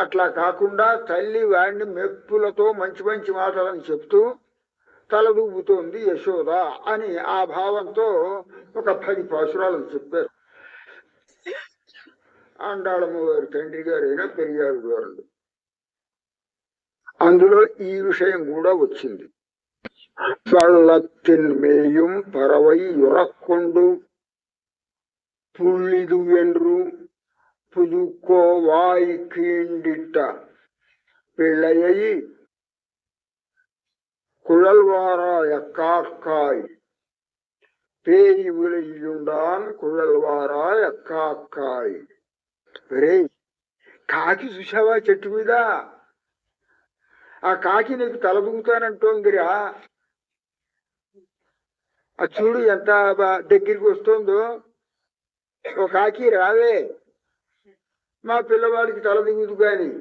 S1: అట్లా కాకుండా తల్లి వాడిని మెప్పులతో మంచి మంచి మాటలను చెప్తూ తలదూపుతోంది యశోద అని ఆ భావంతో ఒక 10 పాసురాలను చెప్పారు. ఆండాళమ్మ వారి తండ్రి గారైన పెరియారు గారు. అందులో ఈ విషయం కూడా వచ్చింది. పళ్ళత్తిన్ మేயும் పరవై యురక్కొండు புள்ளிது என்று புதுக்கோவாய் கீண்டிட்ட பிள்ளையை குழல்வாராய காக்காய் பேய் விளையுண்டான் కుழల్వారాయ కాకాయ్. రే కాకి చూసావా చెట్టు మీద? ఆ కాకి నీకు తలదూగుతానంటోందిరా. ఆ చూడు ఎంత దగ్గరికి వస్తుందో. ఓ కాకి రావే, మా పిల్లవాడికి తలదిగుదు గాని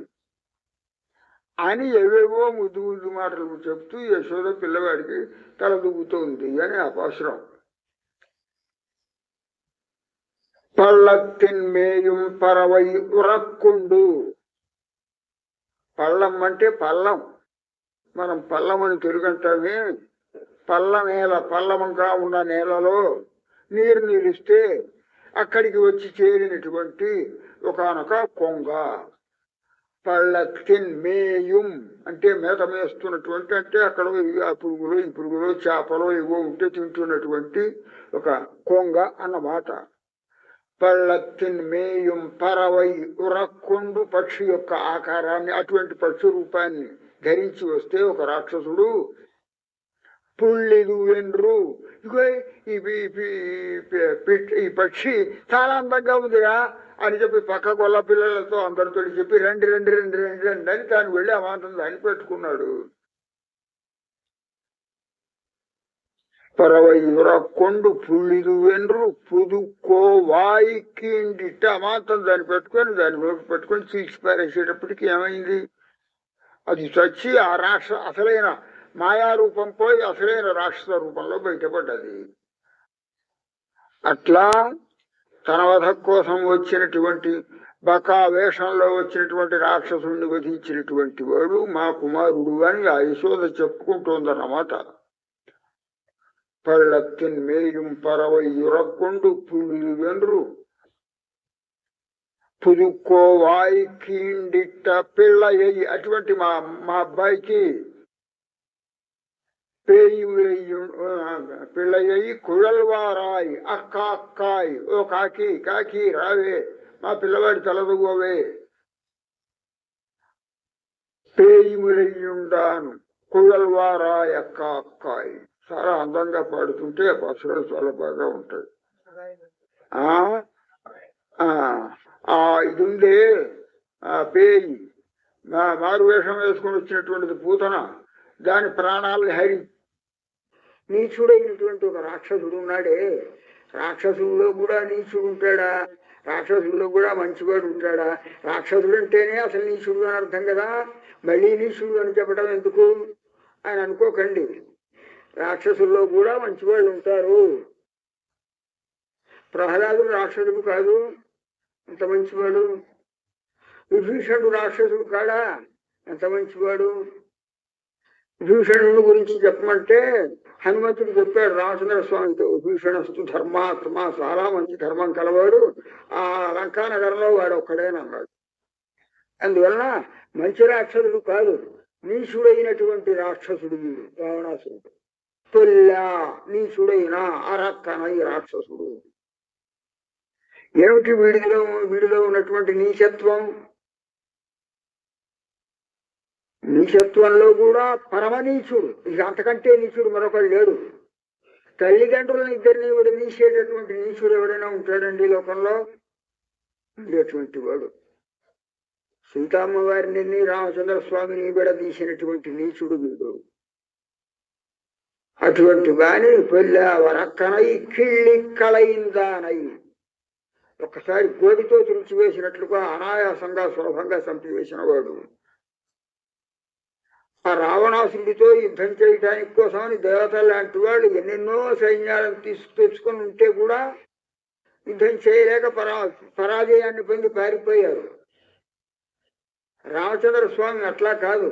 S1: అని ఎవేవో ముద్దు ముద్దు మాటలు చెప్తూ యశోద పిల్లవాడికి తలదూగుతోంది అని అపాశ్రం. పళ్ళத்தின் మేயும் పరవై ఉరక్కుండు. పళ్ళం అంటే పల్లం. మనం పల్లం అని తెలుగంటామే. పల్లమంగా ఉన్న నేలలో నీరు నిలిస్తే అక్కడికి వచ్చి చేరినటువంటి ఒకనొక కొంగ. పళ్ళத்தின் మేయం అంటే మేత మేస్తున్నటువంటి, అంటే అక్కడ ఆ పురుగులు ఈ పురుగులు చేపలు ఇవో ఉంటే తింటున్నటువంటి ఒక కొంగ అన్నమాట. పళ్ళத்தின் మేయం పరవై ఉరక్కుండు, పక్షి యొక్క ఆకారాన్ని, అటువంటి పక్షి రూపాన్ని ధరించి వస్తే ఒక రాక్షసుడు పుళ్ళిదు వెన్రు, ఇగో ఈ పక్షి చాలా అందంగా ఉందిరా అని చెప్పి పక్క గొల్ల పిల్లలతో అందరితో చెప్పి రండి రండి రండి రండి రండి అని తాను వెళ్ళి అమాంతం దాన్ని పెట్టుకున్నాడు. పరవై ఉరక్కొండు పుళ్ళిదు వెన్రు పుదుకోవాయి కీండిట్ట. అమాంతం దాన్ని పెట్టుకొని తీసి పారేసేటప్పటికి ఏమైంది? అది చచ్చి ఆ అసలైన మాయారూపం పోయి అసలైన రాక్షస రూపంలో బయటపడ్డది. అట్లా తన వధ కోసం వచ్చినటువంటి బకా వేషంలో వచ్చినటువంటి రాక్షసుని వధించినటువంటి వాడు మా కుమారుడు అని ఆ యశోద చెప్పుకుంటోందన్నమాట. పళ్ళத்தின் మేயும் పరవై ఉరక్కొండు పుళ్ళిదు వెన్రు పుదుకోవాయి కీండిట్ట పిల్లయ్యి. అటువంటి మా అబ్బాయికి పిల్లయ్యి కుழల్వారాయ్ అక్కాయ్. ఓ కాకి కాకి రావే, మా పిల్లవాడి తలదుగోవే. పేయి ములయ్యుండాను కుழల్వారాయ్ అక్కాయ్. చాలా అందంగా పాడుతుంటే పశువులు చాలా బాగా ఉంటాయి. ఇది ఉందే పేయి, మారు వేషం వేసుకుని వచ్చినటువంటిది పూతన, దాని ప్రాణాలని హరి నీచుడైనటువంటి ఒక రాక్షసుడు ఉన్నాడే. రాక్షసుల్లో కూడా నీచుడు ఉంటాడా? రాక్షసుల్లో కూడా మంచివాడు ఉంటాడా? రాక్షసుడు అంటేనే అసలు నీచుడు అని అర్థం కదా. మళ్ళీ నీచుడు అని చెప్పడం ఎందుకు అని అనుకోకండి. రాక్షసుల్లో కూడా మంచివాళ్ళు ఉంటారు. ప్రహ్లాదుడు రాక్షసుడు కాదు, ఎంత మంచివాడు. విభీషణుడు రాక్షసుడు కాడా, ఎంత మంచివాడు. విభీషణుడి గురించి చెప్పమంటే హనుమంతుడు చెప్పాడు రామచంద్ర స్వామితో, విభీషణస్తు ధర్మాత్మ, చాలా మంచి ధర్మం కలవాడు, ఆ లంకా నగరంలో వాడు ఒక్కడేనన్నాడు. అందువలన మంచి రాక్షసుడు కాదు, నీచుడైనటువంటి రాక్షసుడు రావణాసురుడు. తొల్లా నీచుడైన అరక్కనై రాక్షసుడు. ఏమిటి వీడిలో ఉన్నటువంటి నీచత్వం? నీచత్వంలో కూడా పరమనీచుడు. ఇక అంతకంటే నీచుడు మరొకడు లేడు. తల్లిదండ్రులను ఇద్దరిని విడదీసేటటువంటి నీచుడు ఎవరైనా ఉంటాడండి లోకంలో? ఉండేటువంటి వాడు. సీతమ్మ వారిని రామచంద్ర స్వామిని విడదీసినటువంటి నీచుడు వీడు. అటువంటి వాణి పెళ్ళవరక్కనై కిళ్ళి కళయిందానై, ఒక్కసారి గోడితో తుడిచివేసినట్లుగా అనాయాసంగా సులభంగా చంపివేసిన వాడు. ఆ రావణాసుడితో యుద్ధం చేయటానికి కోసమని దేవతల లాంటి వాళ్ళు ఎన్నెన్నో సైన్యాలను తెచ్చుకొని ఉంటే కూడా యుద్ధం చేయలేక పరాజయాన్ని పొంది పారిపోయారు. రామచంద్ర స్వామి అట్లా కాదు.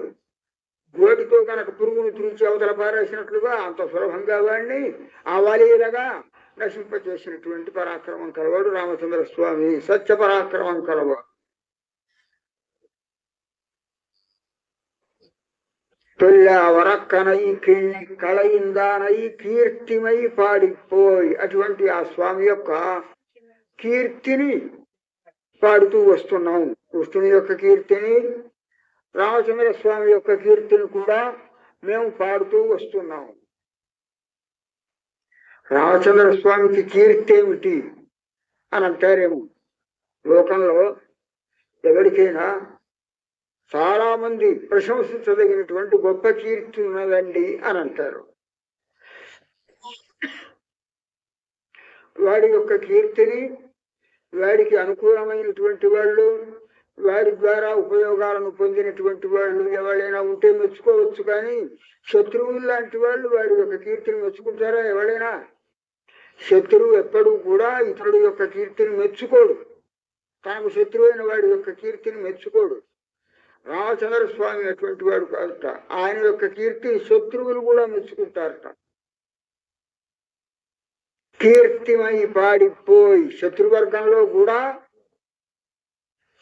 S1: గోటితో కనుక పురుగును తుడిచి అవతల పారేసినట్లుగా అంత సులభంగా వాడిని ఆవాలీలగా నశింపచేసినటువంటి పరాక్రమం కలవాడు రామచంద్ర స్వామి. సత్య పరాక్రమం కలవాడు. పెళ్ళవరక్కనై కిళ్ళి కళయిందానై కీర్తిమై పాడిపోయి, అటువంటి ఆ స్వామి యొక్క కీర్తిని పాడుతూ వస్తున్నాం. కృష్ణుని యొక్క కీర్తిని, రామచంద్ర స్వామి యొక్క కీర్తిని కూడా మేము పాడుతూ వస్తున్నాం. రామచంద్ర స్వామికి కీర్తి ఏమిటి అని అంటారేమో. లోకంలో ఎవరికైనా చాలా మంది ప్రశంసించదగినటువంటి గొప్ప కీర్తి ఉన్నదండి అని అంటారు. వాడి యొక్క కీర్తిని, వాడికి అనుకూలమైనటువంటి వాళ్ళు, వాడి ద్వారా ఉపయోగాలను పొందినటువంటి వాళ్ళు ఎవరైనా ఉంటే మెచ్చుకోవచ్చు. కానీ శత్రువులు లాంటి వాళ్ళు వాడి యొక్క కీర్తిని మెచ్చుకుంటారా? ఎవరైనా శత్రువు ఎప్పుడూ కూడా ఇతరుడు యొక్క కీర్తిని మెచ్చుకోడు. తనకు శత్రువైన వాడి యొక్క కీర్తిని మెచ్చుకోడు. రామచంద్ర స్వామి అటువంటి వాడు కాదుట. ఆయన యొక్క కీర్తి శత్రువులు కూడా మెచ్చుకుంటారట. కీర్తిమై పాడిపోయి, శత్రువర్గంలో కూడా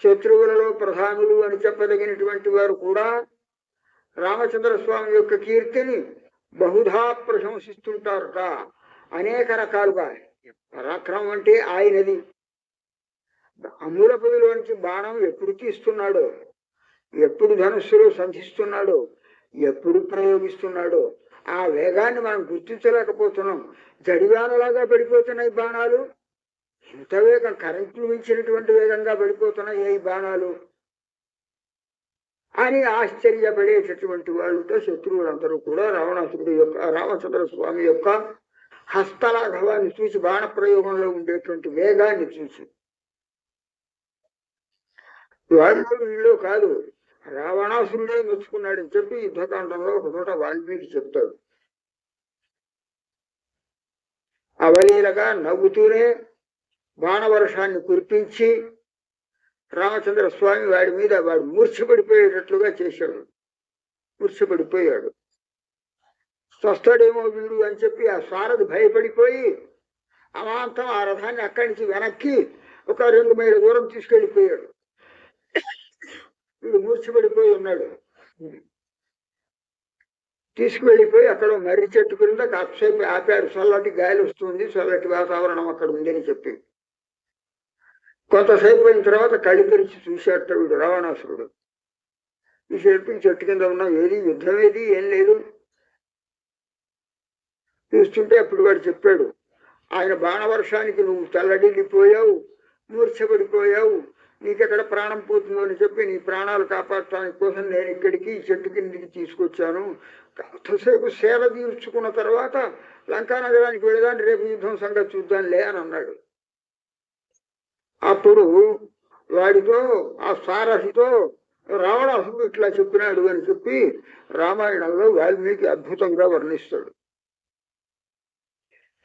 S1: శత్రువులలో ప్రధానులు అని చెప్పదగినటువంటి వారు కూడా రామచంద్ర స్వామి యొక్క కీర్తిని బహుధా ప్రశంసిస్తుంటారట. అనేక రకాలుగా. పరాక్రమం అంటే ఆయనది. అమూలపదిలోంచి బాణం ఎప్పుడు తీస్తున్నాడో, ఎప్పుడు ధనుస్సులో సంధిస్తున్నాడో, ఎప్పుడు ప్రయోగిస్తున్నాడో ఆ వేగాన్ని మనం గుర్తించలేకపోతున్నాం. జడివానలాగా పడిపోతున్నాయి బాణాలు. ఇంత వేగం, కరెంట్లు మించినటువంటి వేగంగా పడిపోతున్నాయి ఈ బాణాలు అని ఆశ్చర్యపడేటటువంటి వాళ్ళతో శత్రువులందరూ కూడా రావణాసురుడు యొక్క, రామచంద్ర స్వామి యొక్క హస్తలాఘవాన్ని చూసి, బాణ ప్రయోగంలో ఉండేటువంటి వేగాన్ని చూసి, వాళ్ళు వీళ్ళు కాదు రావణాసురుడే మెచ్చుకున్నాడని చెప్పి యుద్ధకాండంలో ఒక చోట వాల్మీకి చెప్తాడు. అవలీలగా నవ్వుతూనే బాణవర్షాన్ని కురిపించి రామచంద్ర స్వామి వాడి మీద వాడు మూర్ఛపడిపోయేటట్లుగా చేశాడు. మూర్ఛపడిపోయాడు. స్వస్థడేమో వీడు అని చెప్పి ఆ సారథి భయపడిపోయి అమాంతం ఆ రథాన్ని అక్కడి నుంచి వెనక్కి ఒక 2 మైళ్ళ దూరం తీసుకెళ్ళిపోయాడు. వీడు మూర్ఛపడిపోయి ఉన్నాడు. తీసుకువెళ్ళిపోయి అక్కడ మర్రి చెట్టు క్రింద కాసేపు ఆపాడు. చల్లటి గాలి వస్తుంది, చల్లటి వాతావరణం అక్కడ ఉందని చెప్పి. కొంతసేపు అయిన తర్వాత కళ్ళు తెరిచి చూశాట వీడు రావణాసురుడు. ఈ చెట్టు కింద ఉన్న ఏది యుద్ధం ఏది ఏం లేదు. చూస్తుంటే అప్పుడు వాడు చెప్పాడు, ఆయన బాణవర్షానికి నువ్వు తల్లడిల్లిపోయావు, మూర్ఛపడిపోయావు, నీకెక్కడ ప్రాణం పోతుందో అని చెప్పి నీ ప్రాణాలు కాపాడటానికి కోసం నేను ఇక్కడికి ఈ చెట్టు కిందికి తీసుకొచ్చాను. కొంతసేపు సేవ తీర్చుకున్న తర్వాత లంకా నగరానికి వెళ్ళదాన్ని, రేపు యుద్ధం సంగతి చూద్దాంలే అని అన్నాడు. అప్పుడు వాడితో, ఆ సారథితో రావణాసురుడు ఇట్లా చెప్పినాడు అని చెప్పి రామాయణంలో వాల్మీకి అద్భుతంగా వర్ణిస్తాడు.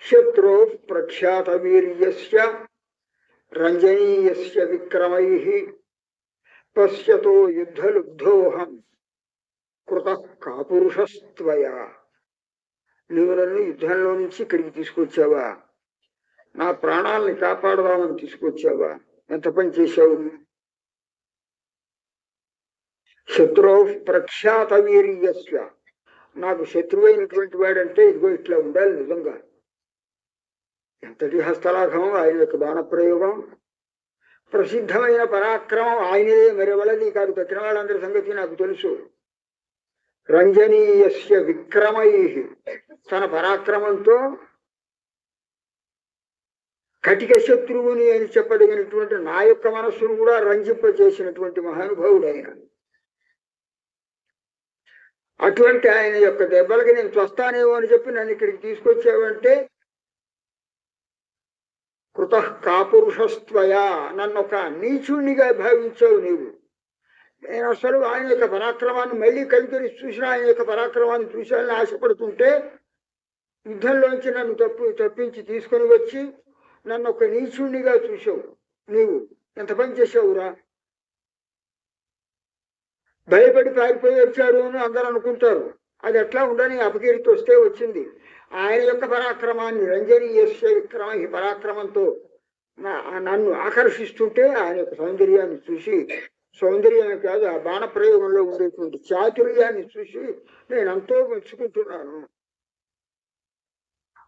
S1: శత్రో ప్రఖ్యాత వీర్యస్య రంజనీయస్య విక్రమైః పశ్యతో యుద్ధలుబ్ధోహం కృతః కాపురుషస్త్వయా. నువ్వు నన్ను యుద్ధంలో నుంచి ఇక్కడికి తీసుకొచ్చావా? నా ప్రాణాలని కాపాడదామని తీసుకొచ్చావా? ఎంత పని చేశావు? శత్రో ప్రఖ్యాత వీర్యస్య, నాకు శత్రువైనటువంటి వాడంటే ఇదిగో ఇట్లా ఉండాలి. నిజంగా ఎంతటి హస్తలాఘవం ఆయన యొక్క బాణప్రయోగం. ప్రసిద్ధమైన పరాక్రమం ఆయనదే, మరెవలది కాదు. తక్కిన వాళ్ళందరి సంగతి నాకు తెలుసు. రంజనీయస్య విక్రమైః, తన పరాక్రమంతో కటిక శత్రువుని అని చెప్పదగినటువంటి నా యొక్క మనస్సును కూడా రంజింపజేసినటువంటి మహానుభావుడు ఆయన. అటువంటి ఆయన యొక్క దెబ్బలకి నేను చస్తానేమో అని చెప్పి నన్ను ఇక్కడికి తీసుకొచ్చావంటే కృతః కాపురుషస్త్వయా, నన్ను ఒక నీచుణ్ణిగా భావించావు నీవు. నేను అసలు ఆయన యొక్క పరాక్రమాన్ని మళ్ళీ కలిపి చూసిన, ఆయన యొక్క పరాక్రమాన్ని చూశానని ఆశపడుతుంటే యుద్ధంలోంచి నన్ను తప్పించి తీసుకొని వచ్చి నన్ను ఒక నీచుణ్ణిగా చూసావు. నీవు ఎంత పని చేసావురా? భయపడి పారిపోయి వచ్చాడు అని అందరూ అనుకుంటారు. అది ఎట్లా ఉండని అపకీర్తి వస్తే వచ్చింది. ఆయన యొక్క పరాక్రమాన్ని, రంజనీయస్య విక్రమ పరాక్రమంతో నన్ను ఆకర్షిస్తుంటే ఆయన యొక్క సౌందర్యాన్ని చూసి, సౌందర్యాన్ని కాదు ఆ బాణ ప్రయోగంలో ఉండేటువంటి చాతుర్యాన్ని చూసి నేను ఎంతో మెచ్చుకుంటున్నాను.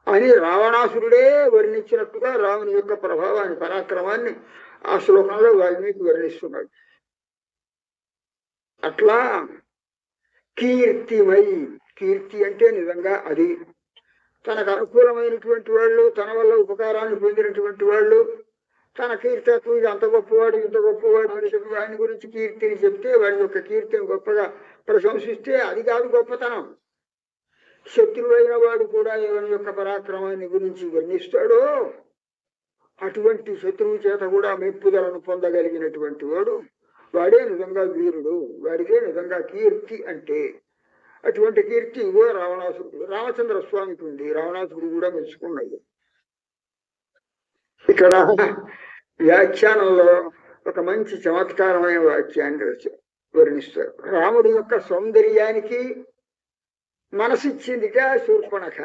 S1: అని రావణాసురుడే వర్ణించినట్టుగా రాముని యొక్క ప్రభావాన్ని పరాక్రమాన్ని ఆ శ్లోకంలో వాల్మీకి వర్ణిస్తున్నాడు. అట్లా కీర్తిమై, కీర్తి అంటే నిజంగా అది తనకు అనుకూలమైనటువంటి వాళ్ళు, తన వల్ల ఉపకారాన్ని పొందినటువంటి వాళ్ళు, తన కీర్తకు ఇది అంత గొప్పవాడు ఇంత గొప్పవాడు అని చెప్పి వాడిని గురించి కీర్తిని చెప్తే వాడి యొక్క కీర్తిని గొప్పగా ప్రశంసిస్తే అది కాదు గొప్పతనం. శత్రువైన వాడు కూడా ఎవరి యొక్క పరాక్రమాన్ని గురించి వర్ణిస్తాడో అటువంటి శత్రువు చేత కూడా మెప్పుదలను పొందగలిగినటువంటి వాడు వాడే నిజంగా వీరుడు, వాడికే నిజంగా కీర్తి అంటే. అటువంటి కీర్తి ఇగో రావణాసురుడు, రామచంద్ర స్వామికి ఉంది. రావణాసురుడు కూడా మెచ్చుకున్నాడు. ఇక్కడ వ్యాఖ్యానంలో ఒక మంచి చమత్కారమైన వాక్యాన్ని వర్ణిస్తారు. రాముడి యొక్క సౌందర్యానికి మనసిచ్చిందిట శూర్పణఖ.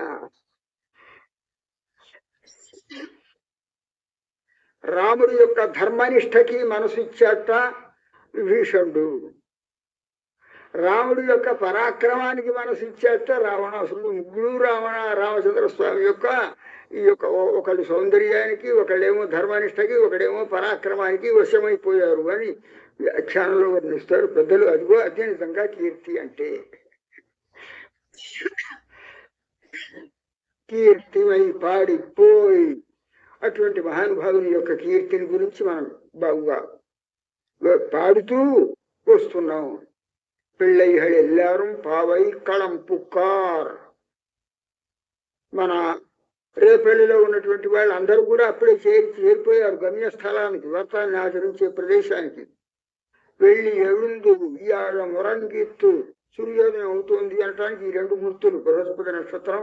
S1: రాముడి యొక్క ధర్మనిష్టకి మనసు ఇచ్చాట విభీషణుడు. రాముడి యొక్క పరాక్రమానికి మనసు ఇచ్చాట రావణాసురుడు. ముగ్గురు రామచంద్ర స్వామి యొక్క ఈ యొక్క ఒకళ్ళు సౌందర్యానికి, ఒకళ్ళేమో ధర్మనిష్టకి, ఒకడేమో పరాక్రమానికి వశమైపోయారు అని వ్యాఖ్యానంలో వర్ణిస్తారు పెద్దలు. అదిగో అదే నిజంగా కీర్తి అంటే. కీర్తిమై పాడిపోయి అటువంటి మహానుభావుని యొక్క కీర్తిని గురించి మనం బాగుగా పాడుతూ వస్తున్నాం. పిళ్ళైహళ్ ఎల్లారం పావై కళం పుక్కార్. మన రేపల్లిలో ఉన్నటువంటి వాళ్ళు అందరూ కూడా అప్పుడే చేరిపోయారు గమ్యస్థలానికి, వ్రతాన్ని ఆచరించే ప్రదేశానికి. వెళ్ళి ఎഴുందు ఇయాళ మురంగిత్తు సూర్యోదయం అవుతోంది అనటానికి ఈ రెండు గుర్తులు, బృహస్పతి నక్షత్రం,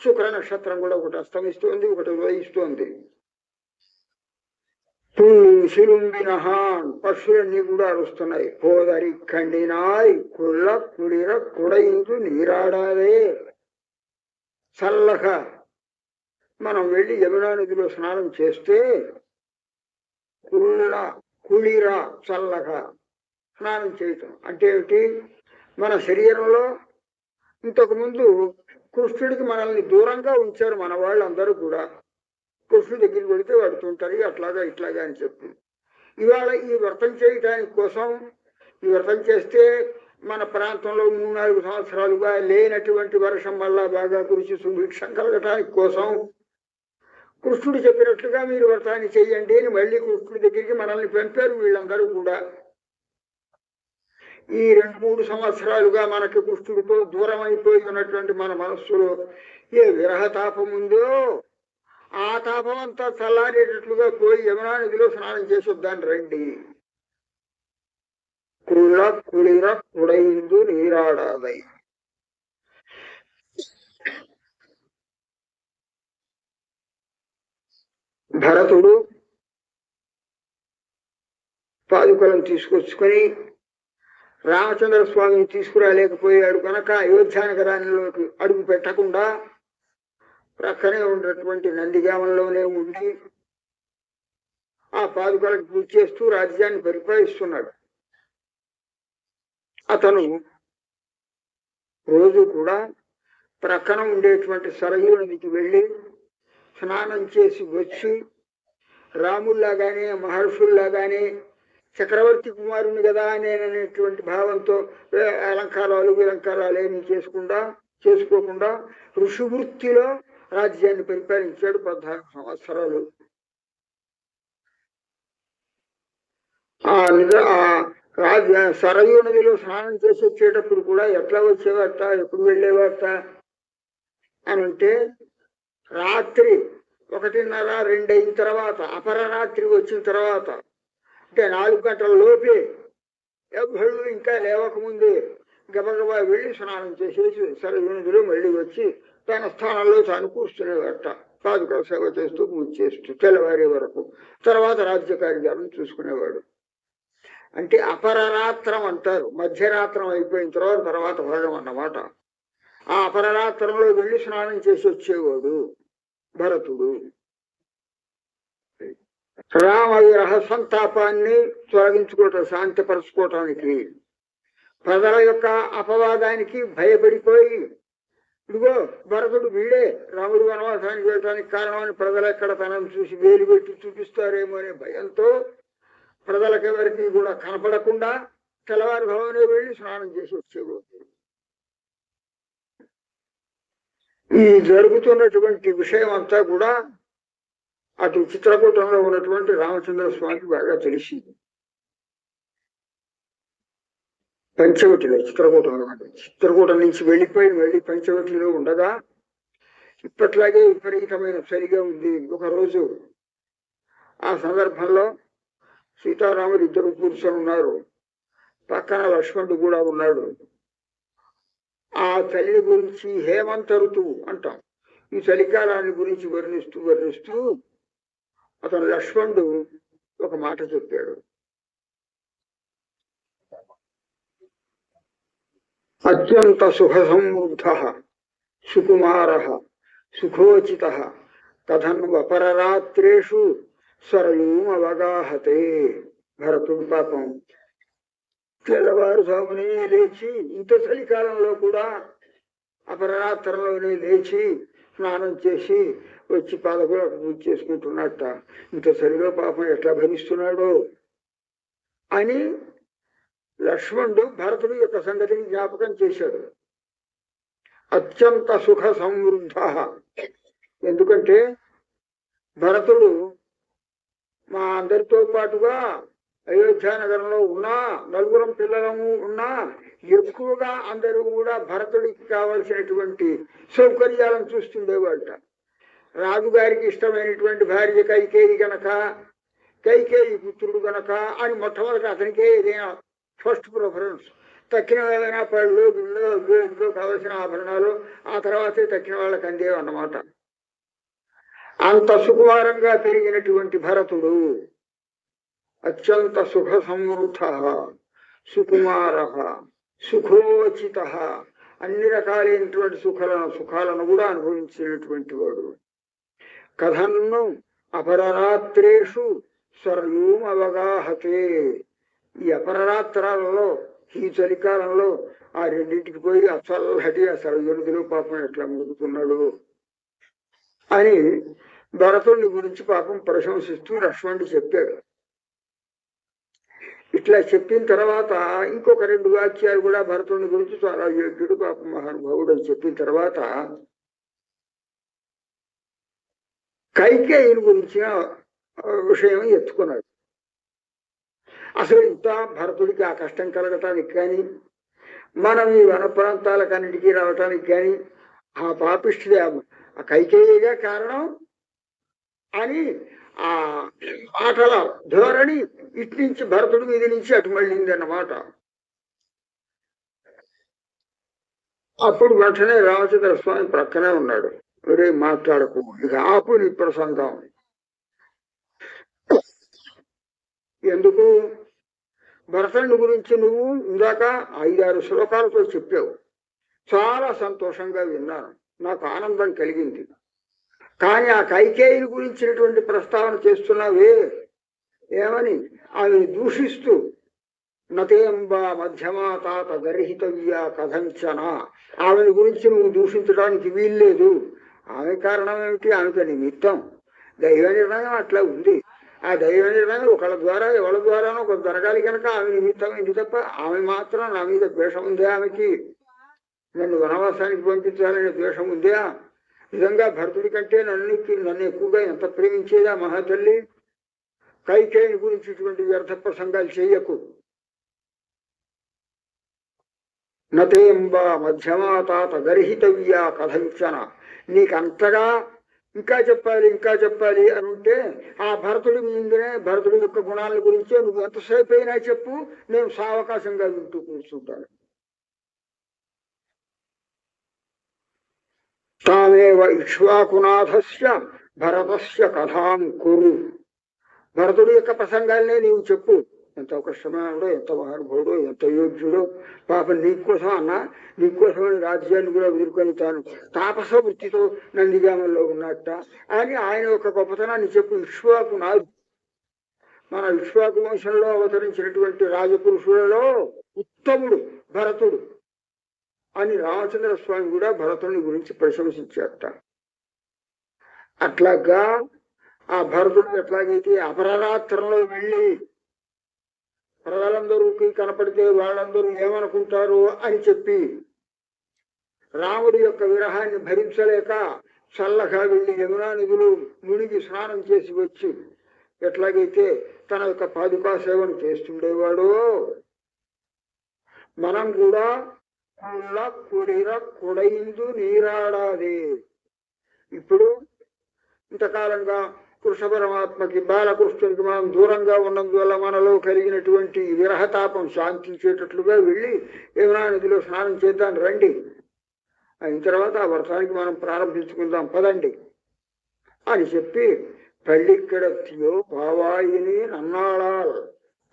S1: శుక్ర నక్షత్రం కూడా ఒకటి అస్తమిస్తోంది, ఒకటి ఉదయిస్తోంది. సిలుంబినహాన్ పశువులన్నీ కూడా అరుస్తున్నాయి. పోదరి కండినాయ్ కుళ్ళ కుడిర కుడయిందు నీరాడాలే. చల్లగా మనం వెళ్ళి యమునా నదిలో స్నానం చేస్తే కుళిర చల్లగా స్నానం చేయటం అంటే ఏమిటి? మన శరీరంలో ఇంతకుముందు కృష్ణుడికి మనల్ని దూరంగా ఉంచారు మన వాళ్ళందరూ కూడా. కృష్ణుడి దగ్గరికి వెళితే వాడుతుంటారు అట్లాగా ఇట్లాగా అని చెప్పి. ఇవాళ ఈ వ్రతం చేయటానికి కోసం, ఈ వ్రతం చేస్తే మన ప్రాంతంలో 3-4 సంవత్సరాలుగా లేనటువంటి వర్షం మళ్ళా బాగా కురిసి సుభిక్షం కలగటానికి కోసం కృష్ణుడు చెప్పినట్లుగా మీరు వ్రతాన్ని చెయ్యండి అని మళ్ళీ కృష్ణుడి దగ్గరికి మనల్ని పంపారు వీళ్ళందరూ కూడా. ఈ 2-3 సంవత్సరాలుగా మనకి కృష్ణుడితో దూరం అయిపోయి ఉన్నటువంటి మన మనస్సులో ఏ విరహ తాపం ఉందో ఆ తాపం అంతా చల్లారేటట్లుగా పోయి యమునా నదిలో స్నానం చేసి వద్దాన్ని రండి. కుళ్ళ కుళిర కుడయిందు నీరాడాదై. భరతుడు పాదుకలను తీసుకొచ్చుకొని రామచంద్ర స్వామిని తీసుకురాలేకపోయాడు కనుక అయోధ్య నగరానికి అడుగు పెట్టకుండా ప్రక్కనే ఉన్నటువంటి నందిగామంలోనే ఉండి ఆ పాదుకలకు పూజ చేస్తూ రాజ్యాన్ని పరిపాలిస్తున్నాడు. అతను రోజు కూడా ప్రక్కన ఉండేటువంటి సరయూ నదికి వెళ్ళి స్నానం చేసి వచ్చి రాముల్లాగానే మహర్షుల్లాగానే చక్రవర్తి కుమారుని కదా నేననేటువంటి భావంతో అలంకారాలు విలంకారాలు ఏమీ చేసుకోకుండా ఋషివృత్తిలో రాజ్యాన్ని పరిపాలించాడు 14 సంవత్సరాలు. సరయూ నదిలో స్నానం చేసి వచ్చేటప్పుడు కూడా ఎట్లా వచ్చేవాట, ఎప్పుడు వెళ్ళేవాట అని అంటే రాత్రి 1:30-2 అయిన తర్వాత, అపరరాత్రి వచ్చిన తర్వాత, అంటే 4 గంటల లోపే ఎవరు ఇంకా లేవకముందే గబగబా వెళ్ళి స్నానం చేసేసి సరయూ నదిలో మళ్ళీ వచ్చి తన స్థానంలో తాను కూర్చునేవాట. పాదుకల సేవ చేస్తూ పూజ చేస్తూ తెల్లవారే వరకు. తర్వాత రాజ్య కార్యాలను చూసుకునేవాడు. అంటే అపరరాత్రం అంటారు, మధ్యరాత్రం అయిపోయిన తర్వాత భాగం అన్నమాట. ఆ అపరరాత్రంలో వెళ్ళి స్నానం చేసి వచ్చేవాడు భరతుడు. రామ విరహ సంతాపాన్ని తొలగించుకోవటం, శాంతిపరచుకోవటానికి, ప్రజల యొక్క అపవాదానికి భయపడిపోయి ఇదిగో భరతుడు వీడే రాముడు వనవాసానికి వెళ్ళడానికి కారణమని ప్రజలు ఎక్కడ తనను చూసి వేలు పెట్టి చూపిస్తారేమో అనే భయంతో ప్రజలకెవరికి కూడా కనపడకుండా తెల్లవారుభావనే వెళ్ళి స్నానం చేసి వచ్చేవాడు. ఈ జరుగుతున్నటువంటి విషయం అంతా కూడా అటు చిత్రకూటంలో ఉన్నటువంటి రామచంద్ర స్వామికి బాగా తెలిసింది. పంచవటిలో చిత్రకూటం నుంచి వెళ్ళిపోయి మళ్ళీ పంచవటిలో ఉండగా ఇప్పట్లాగే విపరీతమైన చలిగా ఉంది. ఒకరోజు ఆ సందర్భంలో సీతారాముడు ఇద్దరు కూర్చొని ఉన్నారు. పక్కన లక్ష్మణుడు కూడా ఉన్నాడు. ఆ చలి గురించి హేమంత ఋతువు అంటాం. ఈ చలికాలాన్ని గురించి వర్ణిస్తూ అతను లక్ష్మణుడు ఒక మాట చెప్పాడు. అత్యంత సుఖ సమృద్ధ సుకుమార సుఖోచిత కథన్వపరరాత్రేషు స్వరయూమవగాహతే. భరతుడు పాపం తెల్లవారుజామునే లేచి, ఇంత చలికాలంలో కూడా అపరాత్రంలోనే లేచి స్నానం చేసి వచ్చి పాదకులకు పూజ చేసుకుంటున్నట్ట. ఇంత చలిలో పాపం ఎట్లా భరిస్తున్నాడో అని లక్ష్మణుడు భరతుడు యొక్క సంగతిని జ్ఞాపకం చేశాడు. అత్యంత సుఖ సమృద్ధ, ఎందుకంటే భరతుడు మా అందరితో పాటుగా అయోధ్య నగరంలో ఉన్నా, నలుగురం పిల్లలము ఉన్నా, ఎక్కువగా అందరూ కూడా భరతుడికి కావలసినటువంటి సౌకర్యాలను చూస్తుండేవాళ్ళ. రాజుగారికి ఇష్టమైనటువంటి భార్య కైకేయి గనక, కైకేయి పుత్రుడు గనక అని మొట్టమొదటి అతనికే ఏదైనా ఫస్ట్ ప్రిఫరెన్స్. తక్కిన ఏదైనా పళ్ళు గిళ్ళు కావలసిన ఆభరణాలు ఆ తర్వాతే తక్కిన వాళ్ళకి అందేవన్నమాట. అంత సుకుమారంగా పెరిగినటువంటి భరతుడు అత్యంత సుఖ సమృద్ధ సుకుమార సుఖోచిత, అన్ని రకాలైనటువంటి సుఖాలను కూడా అనుభవించినటువంటి వాడు. కథన్ను అపరరాత్రేషు స్వర్యూం అవగాహతే. ఈ అపరరాత్రాలలో, ఈ చలికాలంలో ఆ రెండింటికి పోయి అసల్హటి ఆ సరయుడిలో పాపం ఎట్లా ముడుగుతున్నాడు అని భరతుడి గురించి పాపం ప్రశంసిస్తూ లక్ష్మణుడు చెప్పాడు. ఇట్లా చెప్పిన తర్వాత ఇంకొక రెండు వాక్యాలు కూడా భరతుడి గురించి చాలా యోగ్యుడు పాపం మహానుభావుడు అని చెప్పిన తర్వాత కైకేయుని గురించిన విషయం ఎత్తుకున్నాడు. అసలు ఇంత భరతుడికి ఆ కష్టం కలగటానికి కానీ, మనం ఈ వన ప్రాంతాలకన్నిటికీ రావటానికి కానీ ఆ పాపిష్టిది ఆ కైకేయిగా కారణం అని ఆ మాటల ధోరణి ఇటు నుంచి భరతుడి మీద నుంచి అటు మళ్ళింది అన్నమాట. అప్పుడు వెంటనే రామచంద్ర స్వామి ప్రక్కనే ఉన్నాడు. ఒరే మాట్లాడకు, ఇక ఆపు నీ ప్రసంగం. ఎందుకు? భరతుడి గురించి నువ్వు ఇందాక 5-6 శ్లోకాలతో చెప్పావు. చాలా సంతోషంగా విన్నాను, నాకు ఆనందం కలిగింది. కానీ ఆ కైకేయిని గురించినటువంటి ప్రస్తావన చేస్తున్నావే, ఏమని ఆమెను దూషిస్తూ నతేంబ మధ్యమా తాత గర్హితవ్య కథంచన, ఆమెను గురించి నువ్వు దూషించడానికి వీల్లేదు. ఆమె కారణం ఏమిటి? ఆమెకు నిమిత్తం దైవ నిర్ణయం అట్లా ఉంది. ఆ దైవ నిర్ణయం ఒకళ్ళ ద్వారా ఎవరి ద్వారానో ఒక జరగాలి కనుక ఆమె నిమిత్తం ఇది తప్ప ఆమె మాత్రం నా మీద ద్వేషం ఉందే? ఆమెకి నన్ను వనవాసానికి పంపించాలనే ద్వేషం ఉందా? నిజంగా భరతుడి కంటే నన్ను ఎక్కువగా ఎంత ప్రేమించేదా మహాతల్లి? కైకేయిని గురించి ఇటువంటి వ్యర్థ ప్రసంగాలు చేయకు. నతేంబ మధ్యమా తాత గర్హితవ్య కథంచన, నీకంతగా ఇంకా చెప్పాలి అని ఉంటే ఆ భరతుడి మీదనే, భరతుడి యొక్క గుణాల గురించే నువ్వు ఎంతసేపు అయినా చెప్పు, నేను సావకాశంగా వింటూ కూర్చుంటాను. తామేవ ఇక్ష్వాకునాథస్య భరతస్య కథాం కురు, భరతుడి యొక్క ప్రసంగాలనే నీవు చెప్పు. ఎంత అవకాశమాడో, ఎంత మహానుభావుడో, ఎంత యోగ్యుడో. పాపం నీకోసం అన్నా, నీకోసమని రాజ్యాన్ని కూడా ఎదుర్కొని తాను తాపస వృత్తితో నందిగామంలో ఉన్నట్ట అని ఆయన యొక్క గొప్పతనాన్ని చెప్పు. ఇక్ష్వాకునాథు, మన ఇక్ష్వాకు వంశంలో అవతరించినటువంటి రాజపురుషులలో ఉత్తముడు భరతుడు. అని రామచంద్ర స్వామి కూడా భరతుని గురించి ప్రశంసించారట. అట్లాగా ఆ భరతుడు ఎట్లాగైతే అపరరాత్రంలో వెళ్ళి ప్రజలందరూకి కనపడితే వాళ్ళందరూ ఏమనుకుంటారు అని చెప్పి రాముడి యొక్క విరహాన్ని భరించలేక చల్లగా వెళ్ళి యమునా నదిలో మునిగి స్నానం చేసి వచ్చి ఎట్లాగైతే తన యొక్క పాదుకా సేవను చేస్తుండేవాడో మనం కూడా కుళ్ళ కుడిర కుడైందు నీరాడాది. ఇప్పుడు ఇంతకాలంగా కృష్ణ పరమాత్మకి బాలకృష్ణుడికి మనం దూరంగా ఉన్నందువల్ల మనలో కలిగినటువంటి విరహతాపం శాంతించేటట్లుగా వెళ్ళి యమునా నదిలో స్నానం చేద్దాం రండి. అయిన తర్వాత ఆ వ్రతానికి మనం ప్రారంభించుకుందాం పదండి అని చెప్పి పళ్ళిక్కడత్తియో పావాయిని నన్నాళాల్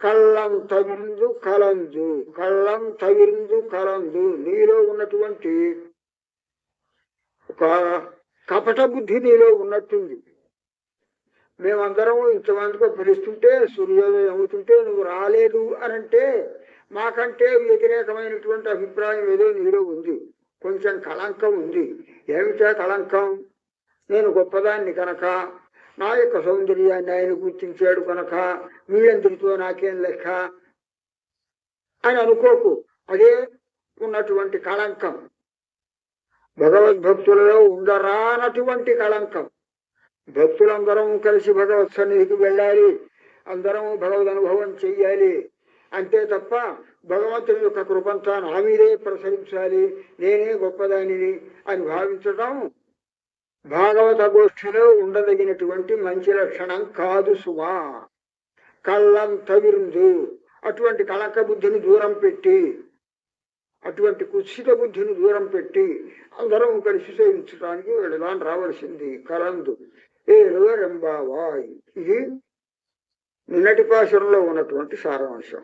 S1: కళ్ళం తవిందు కలందు కళ్ళం తవిందు కలందు నీలో ఉన్నటువంటి ఒక కపట బుద్ధి నీలో ఉన్నట్టుంది. మేమందరం ఇంతమందిగా పిలుస్తుంటే సూర్యోదయం అవుతుంటే నువ్వు రాలేదు అనంటే మాకంటే వ్యతిరేకమైనటువంటి అభిప్రాయం ఏదో నీలో ఉంది. కొంచెం కళంకం ఉంది. ఏమిటా కళంకం? నేను గొప్పదాన్ని కనుక, నా యొక్క సౌందర్యాన్ని ఆయన గుర్తించాడు కనుక వీళ్ళందరితో నాకేం లెక్క అని అనుకోకు. అదే ఉన్నటువంటి కళంకం. భగవద్భక్తులలో ఉండరానటువంటి కళంకం. భక్తులందరం కలిసి భగవత్ సన్నిధికి వెళ్ళాలి, అందరం భగవద్ అనుభవం చెయ్యాలి అంతే తప్ప భగవంతుని యొక్క కృపంతా నా మీదే ప్రసరించాలి, నేనే గొప్పదానిని అని భావించడం భాగవత గోష్ఠిలో ఉండదగినటువంటి మంచి లక్షణం కాదు సుమా. కళ్ళం తవిరుందు అటువంటి కళంక బుద్ధిని దూరం పెట్టి, అటువంటి కుత్సిత బుద్ధిని దూరం పెట్టి అందరం కలిసి సేవించడానికి వెళదాం రావలసింది. కలందు ఏలో రెంబావాయ్. ఇది నిన్నటి పాశంలో ఉన్నటువంటి సారాంశం.